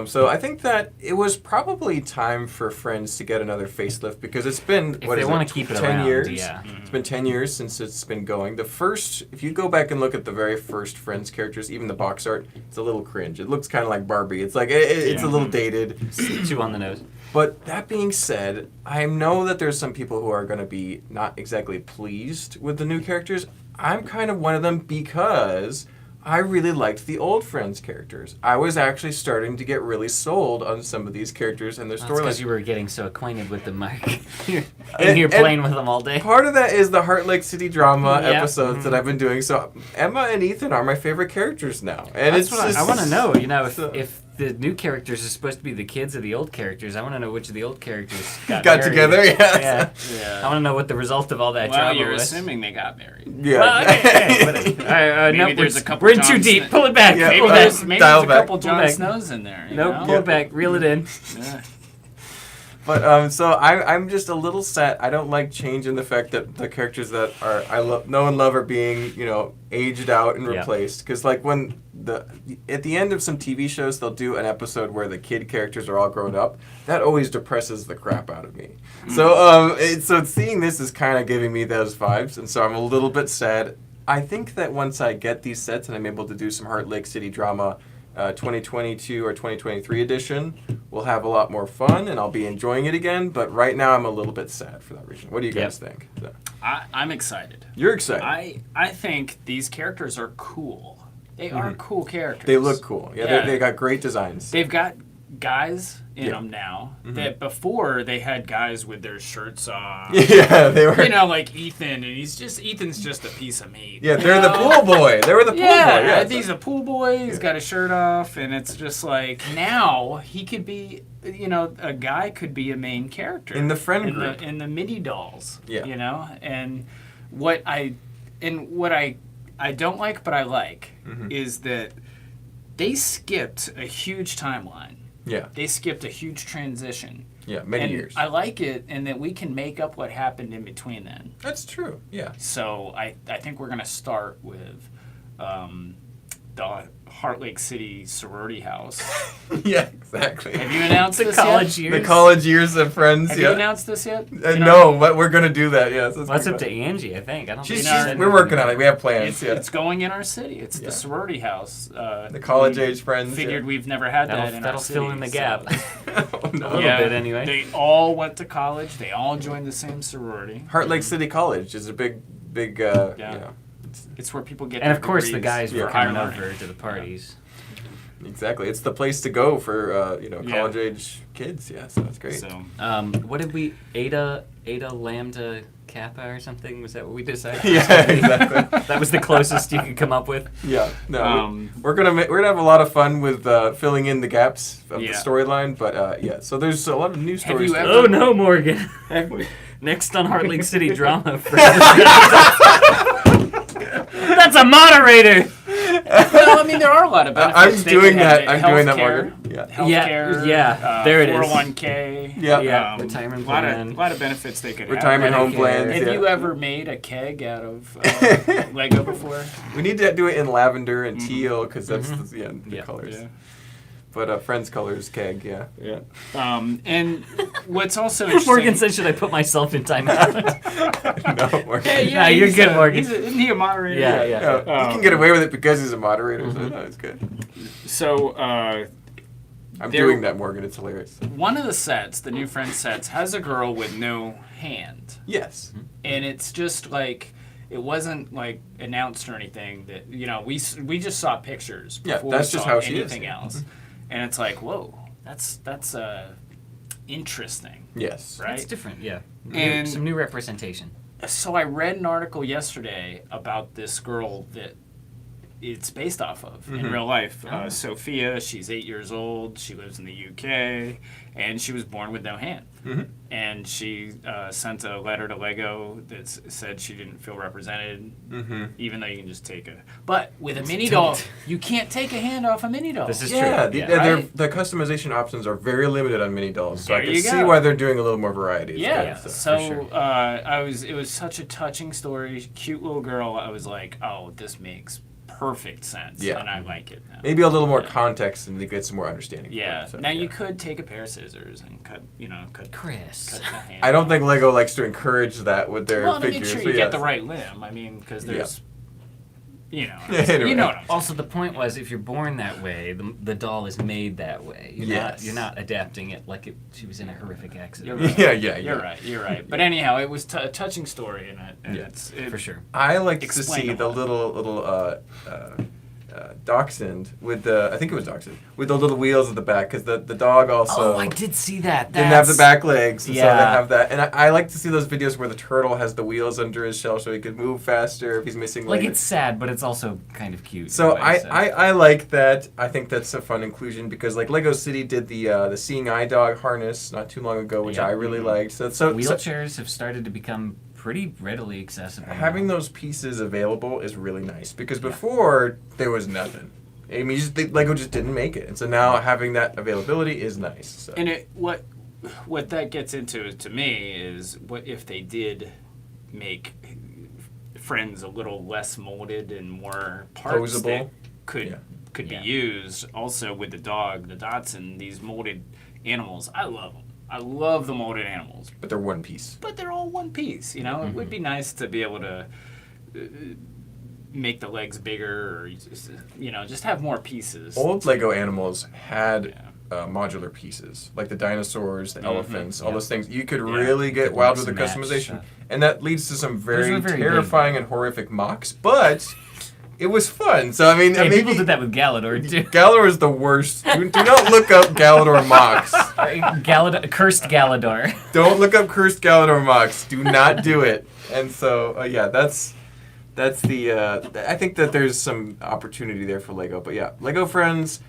S1: So I think that it was probably time for Friends to get another facelift because it's been
S2: If they want to keep it
S1: 10
S2: around,
S1: years.
S2: yeah.
S1: It's been 10 years since it's been going. The first, if you go back and look at the very first Friends characters, even the box art, it's a little cringe. It looks kind of like Barbie. It's like it's a little dated.
S2: Chew on the nose.
S1: But that being said, I know that there's some people who are going to be not exactly pleased with the new characters. I'm kind of one of them because I really liked the old Friends characters. I was actually starting to get really sold on some of these characters and their
S2: That's because
S1: storylines.
S2: you were getting so acquainted with them, Mark. You're
S1: And-
S2: in here
S1: and-
S2: playing with them all day.
S1: Part of that is the Heart Lake City drama
S2: Yeah.
S1: episodes that I've been doing. So Emma and Ethan are my favorite characters now, and
S2: That's
S1: it's
S2: what
S1: just,
S2: I want to know. You know,
S1: so-
S2: if the new characters are supposed to be the kids of the old characters, I want to know which of the old characters
S1: got
S2: married.
S1: together.
S2: Yeah.
S1: Yeah,
S2: I want to know what the result of all that
S3: Well,
S2: drama
S3: you're
S2: was.
S3: assuming they got married.
S1: yeah.
S2: Well, okay, whatever. All right,
S3: Maybe there's a couple
S2: We're in too
S3: John
S2: deep.
S3: Snow-
S2: Pull it back.
S1: Yeah.
S3: Maybe
S2: Pull it
S3: there's,
S2: back.
S3: maybe
S1: Dial
S3: there's a
S1: back.
S3: couple
S2: Pull
S3: Jon
S2: back.
S3: Snows in there. You
S2: Nope,
S3: know?
S2: pull it back. Reel it in.
S3: Yeah.
S1: But so I'm just a little sad. I don't like changing the fact that the characters that are know and love are being aged out and
S2: Yeah.
S1: replaced. Because like when at the end of some TV shows they'll do an episode where the kid characters are all grown up. That always depresses the crap out of me. So so seeing this is kind of giving me those vibes, and so I'm a little bit sad. I think that once I get these sets and I'm able to do some Heart Lake City drama. 2022 or 2023 edition, we'll have a lot more fun and I'll be enjoying it again. But right now, I'm a little bit sad for that reason. What do you guys think? So,
S3: I'm excited.
S1: you're excited.
S3: I think these characters are cool. They are cool characters.
S1: They look cool. Yeah,
S3: Yeah.
S1: They got great designs.
S3: They've got guys in
S1: Yeah.
S3: them now that before they had guys with their shirts off.
S1: Yeah, they were.
S3: Like Ethan, and Ethan's just a piece of meat.
S1: Yeah, they're the pool boy. They were the pool boy. Yeah,
S3: he's a pool boy. He's got his shirt off, and it's just like now he could be, a guy could be a main character
S1: In the friend group.
S3: in the mini dolls.
S1: Yeah.
S3: And what I don't like, but I like, is that they skipped a huge timeline.
S1: Yeah,
S3: They skipped a huge transition.
S1: yeah, many
S3: And
S1: years.
S3: I like it, and that we can make up what happened in between then.
S1: That's true. Yeah.
S3: So I think we're going to start with the Heart Lake City sorority house.
S1: Yeah, exactly.
S3: Have you announced
S2: The
S3: this
S2: college
S3: yet?
S2: years.
S1: The college years of Friends.
S3: Have
S1: yeah.
S3: you announced this yet?
S1: No, but we're gonna do that. Yes.
S2: Well, that's up to Angie, I think. I don't
S1: She's,
S2: think she
S3: know,
S2: said
S1: we're
S2: anything.
S1: working on it. We have plans.
S3: It's going in our city. It's
S1: Yeah.
S3: the sorority house.
S1: The college
S3: we
S1: age friends.
S3: Figured we've never had that in
S2: That'll
S3: our
S2: fill
S3: city,
S2: in the
S3: so-
S2: gap.
S1: Oh, no.
S2: A little bit, anyway.
S3: They all went to college. They all joined the same sorority.
S1: Heart Lake City College is a big.
S3: Yeah. It's where people get
S2: And
S3: their
S2: of course, the
S3: degrees
S2: guys
S1: Yeah.
S2: were
S3: for higher
S2: coming
S3: learning.
S2: over to the parties.
S1: Exactly. It's the place to go for
S3: Yeah.
S1: college age kids. Yeah, so that's great.
S3: So
S2: What did we Eta Lambda Kappa or something? Was that what we decided?
S1: Yeah, exactly.
S2: That was the closest you could come up with.
S1: Yeah. No.
S3: Um,
S1: we're gonna have a lot of fun with filling in the gaps of the
S3: Yeah.
S1: storyline, but yeah. So there's a lot of new stories.
S3: you ever-
S2: Oh no, Morgan! Next on Heart Lake City Drama. That's a moderator.
S3: well, I mean, there are a lot of benefits.
S1: I'm
S3: They
S1: doing
S3: could have
S1: that. I'm doing that,
S3: healthcare,
S1: Morgan. Yeah.
S3: Healthcare.
S2: Yeah, there it is.
S3: 401k.
S1: Yeah.
S2: Yeah, retirement plan.
S3: A lot of benefits they could
S1: Retirement
S3: have.
S1: home plans.
S3: Have
S1: yeah.
S3: you ever made a keg out of Lego before?
S1: We need to do it in lavender and teal because that's the
S2: Yeah.
S1: colors.
S3: Yeah.
S1: But Friends colors keg. Yeah.
S3: Yeah. And what's also interesting.
S2: Morgan said, "Should I put myself in timeout?"
S1: No, Morgan.
S3: Hey,
S2: Nah, you're
S3: he's
S2: good,
S3: a-
S2: Morgan.
S3: Isn't he a moderator?
S2: Yeah.
S1: Yeah, he can get away with it because he's a moderator. So no, it's good.
S3: So
S1: I'm
S3: There-
S1: doing that, Morgan. It's hilarious.
S3: one of the sets, the new Friends sets, has a girl with no hand.
S1: Yes.
S3: And it's just like, it wasn't like announced or anything that, you know, we just saw pictures
S1: Yeah,
S3: before
S1: that's
S3: we
S1: just
S3: saw
S1: how she is.
S3: anything else. And it's like, whoa, that's interesting,
S1: Yes.
S2: It's
S3: right?
S2: different, yeah.
S3: And-
S2: Some new representation.
S3: So I read an article yesterday about this girl that it's based off of in real life. Sophia, she's 8 years old. She lives in the UK, and she was born with no hand. And she sent a letter to Lego that said she didn't feel represented, even though you can just take a. But with a mini doll, you can't take a hand off a mini doll.
S2: This is
S1: Yeah,
S2: true.
S3: Right?
S1: the customization options are very limited on mini dolls, so I
S3: There
S1: can
S3: you
S1: see
S3: go.
S1: why they're doing a little more variety. It's
S3: Yeah,
S1: good,
S3: so
S2: for sure.
S3: it was such a touching story, cute little girl. I was like, oh, this makes perfect sense,
S1: Yeah.
S3: and I like it now.
S1: Maybe a little more context and they get some more understanding.
S3: Yeah.
S1: So,
S3: Now
S1: yeah.
S3: you could take a pair of scissors and cut
S2: Chris.
S3: the hand.
S1: I don't think Lego likes to encourage that with their
S3: Well, to make
S1: figures.
S3: sure
S1: but
S3: you get
S1: yes.
S3: the right limb. I mean, because there's, you know,
S1: Anyway.
S3: you know what I'm saying.
S2: Also, the point was, if you're born that way, the doll is made that way.
S1: Yes.
S2: You're not adapting it like she was in a horrific accident.
S3: You're right.
S1: Yeah.
S3: You're right. But anyhow, it was a touching story, and
S1: Yeah.
S3: it,
S2: For sure.
S1: I like to
S3: Explain
S1: see
S3: a
S1: the
S3: lot.
S1: little dachshund with the, I think it was dachshund, with the little wheels at the back, because the dog also
S2: Oh, I did see that.
S1: didn't have the back legs, and so they
S2: Yeah.
S1: have that. And I like to see those videos where the turtle has the wheels under his shell so he could move faster if he's missing
S2: Like,
S1: legs.
S2: it's sad, but it's also kind of cute.
S1: So
S2: in a way,
S1: I like that. I think that's a fun inclusion because like Lego City did the Seeing Eye Dog harness not too long ago, which
S2: Yeah.
S1: I really liked. So
S2: Wheelchairs have started to become pretty readily accessible.
S1: having
S2: now.
S1: those pieces available is really nice because before there was nothing. I mean, Lego just didn't make it, and so now having that availability is nice. So.
S3: and what that gets into to me is what if they did make Friends a little less molded and more parts that
S1: Posable.
S3: could
S2: Yeah.
S3: be used. Also with the dog, the Dachshund, these molded animals, I love them. I love the molded animals,
S1: But they're one piece.
S3: but they're all one piece. You know, it would be nice to be able to make the legs bigger, or just have more pieces.
S1: Old Lego animals had modular pieces, like the dinosaurs, the elephants, all
S2: yeah.
S1: those things. You could
S3: Yeah.
S1: really get
S2: Could
S1: wild with the
S2: mix and match
S1: customization,
S2: stuff.
S1: and that leads to some very,
S2: were very big,
S1: terrifying
S2: though.
S1: and horrific mocks. But it was fun. So I mean,
S2: Hey,
S1: maybe
S2: people did that with Galador too.
S1: Galador is the worst. Do not look up Galador mocks.
S2: Cursed Galador.
S1: Don't look up cursed Galador mocks. Do not do it. And so that's the. I think that there's some opportunity there for Lego. But yeah, Lego Friends,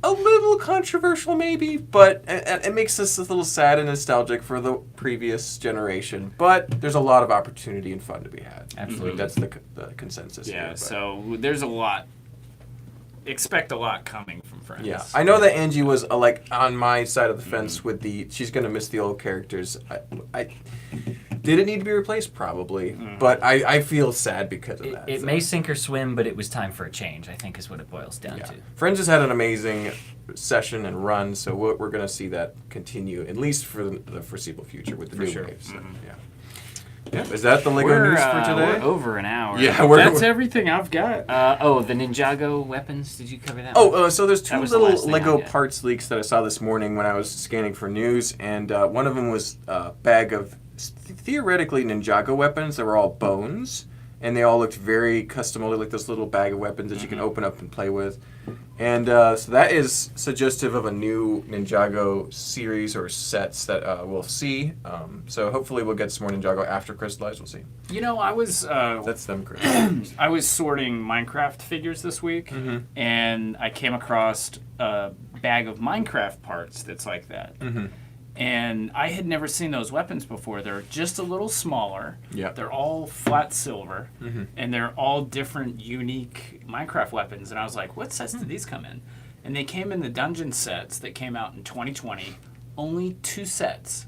S1: a little controversial maybe, but it makes us a little sad and nostalgic for the previous generation. But there's a lot of opportunity and fun to be had.
S2: Absolutely.
S1: That's the consensus.
S3: Yeah,
S1: here, but-
S3: so there's a lot. Expect a lot coming from Friends.
S1: Yeah, I know that Angie was like on my side of the fence with the. She's gonna miss the old characters. I did it need to be replaced? Probably, but I feel sad because of that.
S2: It
S1: so.
S2: may sink or swim, but it was time for a change, I think is what it boils down
S1: Yeah.
S2: to.
S1: Friends has had an amazing session and run, so we're gonna see that continue at least for the foreseeable future with the new
S2: sure.
S1: waves. So, yeah. Yeah. Is that the Lego
S3: We're,
S1: news for today?
S2: We're over an hour.
S1: Yeah,
S3: That's everything I've got.
S2: The Ninjago weapons. Did you cover that?
S1: Oh, so there's two
S2: That was the
S1: little
S2: last thing
S1: Lego
S2: I got.
S1: parts leaks that I saw this morning when I was scanning for news, and one of them was a bag of theoretically Ninjago weapons that were all bones, and they all looked very custom molded, like this little bag of weapons that you can open up and play with. And so that is suggestive of a new Ninjago series or sets that we'll see. So hopefully we'll get some more Ninjago after Crystallized. We'll see.
S3: You know, I was
S1: That's them, Chris.
S3: I was sorting Minecraft figures this week, and I came across a bag of Minecraft parts that's like that. And I had never seen those weapons before. They're just a little smaller.
S1: Yeah.
S3: They're all flat silver, and they're all different, unique Minecraft weapons. And I was like, what sets did these come in? And they came in the dungeon sets that came out in 2020. Only 2 sets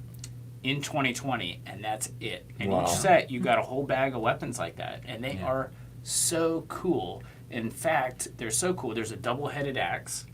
S3: in 2020, and that's it. And
S1: Wow.
S3: each set, you got a whole bag of weapons like that. And they
S2: Yeah.
S3: are so cool. In fact, they're so cool. There's a double-headed axe.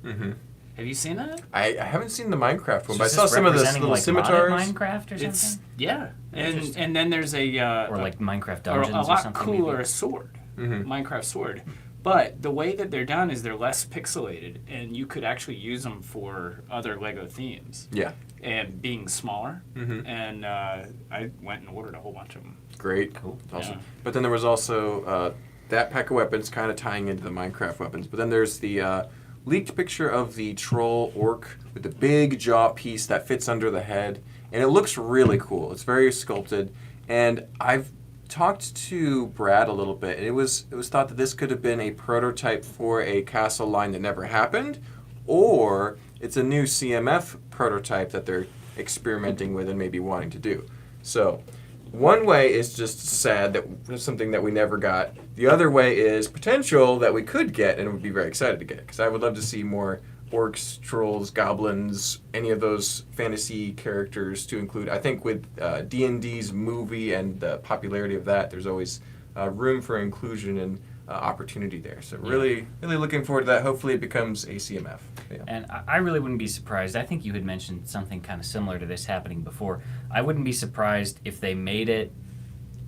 S3: Have you seen that?
S1: I haven't seen the Minecraft one, but I
S2: Is
S1: saw
S2: this
S1: some of the
S2: representing,
S1: little
S2: like,
S1: scimitars.
S2: modded Minecraft or something?
S3: It's yeah, and
S2: Interesting.
S3: then there's a
S2: or like Minecraft
S3: or
S2: dungeons
S3: a
S2: or
S3: lot
S2: something.
S3: cooler
S2: maybe?
S3: a sword, Minecraft sword, But the way that they're done is they're less pixelated, and you could actually use them for other Lego themes.
S1: Yeah.
S3: And being smaller,
S1: Mhm.
S3: and I went and ordered a whole bunch of them.
S1: Great.
S2: Cool.
S1: Awesome.
S3: Yeah.
S1: But then there was also that pack of weapons kind of tying into the Minecraft weapons. But then there's the leaked picture of the troll orc with the big jaw piece that fits under the head. And it looks really cool. It's very sculpted. And I've talked to Brad a little bit. And it was thought that this could have been a prototype for a castle line that never happened. Or it's a new CMF prototype that they're experimenting with and maybe wanting to do. So one way is just sad that it's something that we never got. The other way is potential that we could get and would be very excited to get. Because I would love to see more orcs, trolls, goblins, any of those fantasy characters to include. I think with D&D's movie and the popularity of that, there's always room for inclusion and opportunity there. So really looking forward to that. Hopefully it becomes a CMF. Yeah.
S2: And I really wouldn't be surprised. I think you had mentioned something kind of similar to this happening before. I wouldn't be surprised if they made it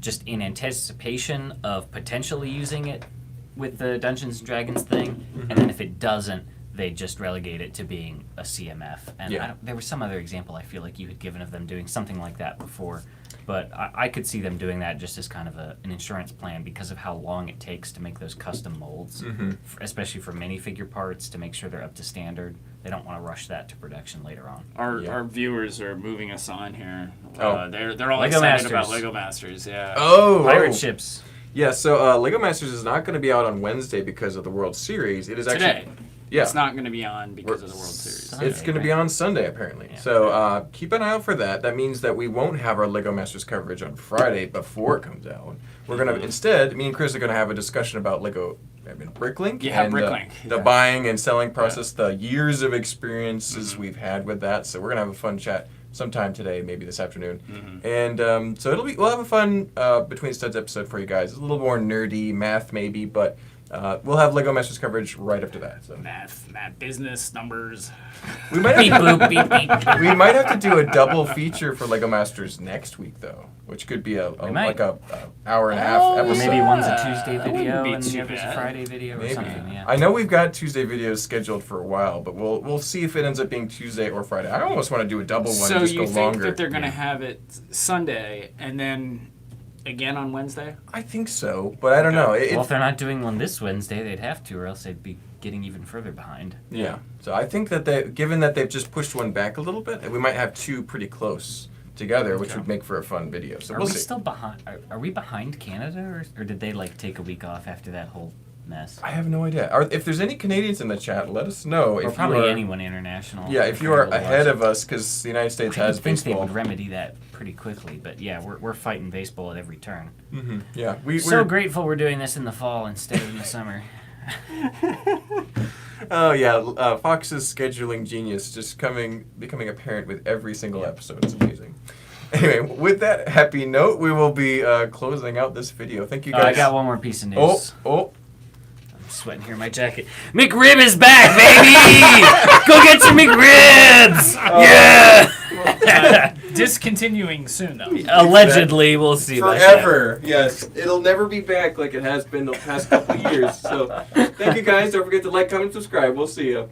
S2: just in anticipation of potentially using it with the Dungeons and Dragons thing, and then if it doesn't, they just relegate it to being a CMF. And
S1: Yeah.
S2: there was some other example I feel like you had given of them doing something like that before. But I could see them doing that just as kind of an insurance plan because of how long it takes to make those custom molds, especially for minifigure parts, to make sure they're up to standard. They don't want to rush that to production later on.
S3: Our viewers are moving us on here.
S1: Oh.
S3: They're all
S2: Lego
S3: excited
S2: Masters.
S3: about Lego Masters. Yeah.
S2: Pirate ships.
S1: Yeah, so Lego Masters is not going to be out on Wednesday because of the World Series. It is
S3: Today.
S1: actually... Yeah.
S3: It's not going to be on because of the World Series.
S2: Sunday,
S1: It's going to be
S2: right?
S1: on Sunday, apparently.
S2: Yeah.
S1: So keep an eye out for that. That means that we won't have our Lego Masters coverage on Friday before it comes out. We're going to, instead, me and Chris are going to have a discussion about Lego Bricklink.
S3: Yeah,
S1: and,
S3: Bricklink.
S1: The
S3: Yeah.
S1: buying and selling process, the years of experiences we've had with that. So we're going to have a fun chat sometime today, maybe this afternoon. And so we'll have a fun Between Studs episode for you guys. It's a little more nerdy, math maybe, but we'll have Lego Masters coverage right after that. So
S3: Math, business, numbers.
S1: we might
S2: Beep,
S1: have
S2: boop, beep, beep.
S1: to, we might have to do a double feature for Lego Masters next week though, which could be
S2: might.
S1: like a hour and a half
S3: Oh,
S2: Or
S1: episode.
S2: maybe one's a
S3: Yeah,
S2: Tuesday
S3: that wouldn't
S2: video
S3: be
S2: and the
S3: too
S2: other's a
S3: bad.
S2: Friday video or
S1: Maybe.
S2: something. Yeah.
S1: I know we've got Tuesday videos scheduled for a while, but we'll see if it ends up being Tuesday or Friday. I almost want to do a double one,
S3: So
S1: just
S3: you
S1: go
S3: think
S1: longer.
S3: that they're going to
S2: Yeah.
S3: have it Sunday and then again on Wednesday?
S1: I think so, but I don't know.
S2: Well, if they're not doing one this Wednesday, they'd have to, or else they'd be getting even further behind.
S1: Yeah. So I think that given that they've just pushed one back a little bit, we might have two pretty close together, which
S3: Okay.
S1: would make for a fun video. So
S2: Are
S1: we'll
S2: we
S1: see.
S2: still behind? Are we behind Canada, or did they like take a week off after that whole mess?
S1: I have no idea. If there's any Canadians in the chat, let us know.
S2: Or
S1: If
S2: probably
S1: you are,
S2: anyone international.
S1: Yeah, if you are ahead of us, because the United States
S2: I
S1: has
S2: think they
S1: baseball.
S2: would remedy that pretty quickly, but yeah, we're fighting baseball at every turn.
S1: Yeah,
S2: So
S1: we're
S2: grateful we're doing this in the fall instead of in the summer.
S1: Oh yeah, Fox's scheduling genius just becoming apparent with every single episode. It's amazing. Anyway, with that happy note, we will be closing out this video. Thank you guys.
S2: I got one more piece of news.
S1: Oh,
S2: I'm sweating here in my jacket. McRib is back, baby! Go get your McRibs! Yeah!
S3: Discontinuing soon, though.
S2: Allegedly, we'll see. about that.
S1: forever. Yes, it'll never be back like it has been the past couple of years. So, thank you guys. Don't forget to like, comment, subscribe. We'll see you.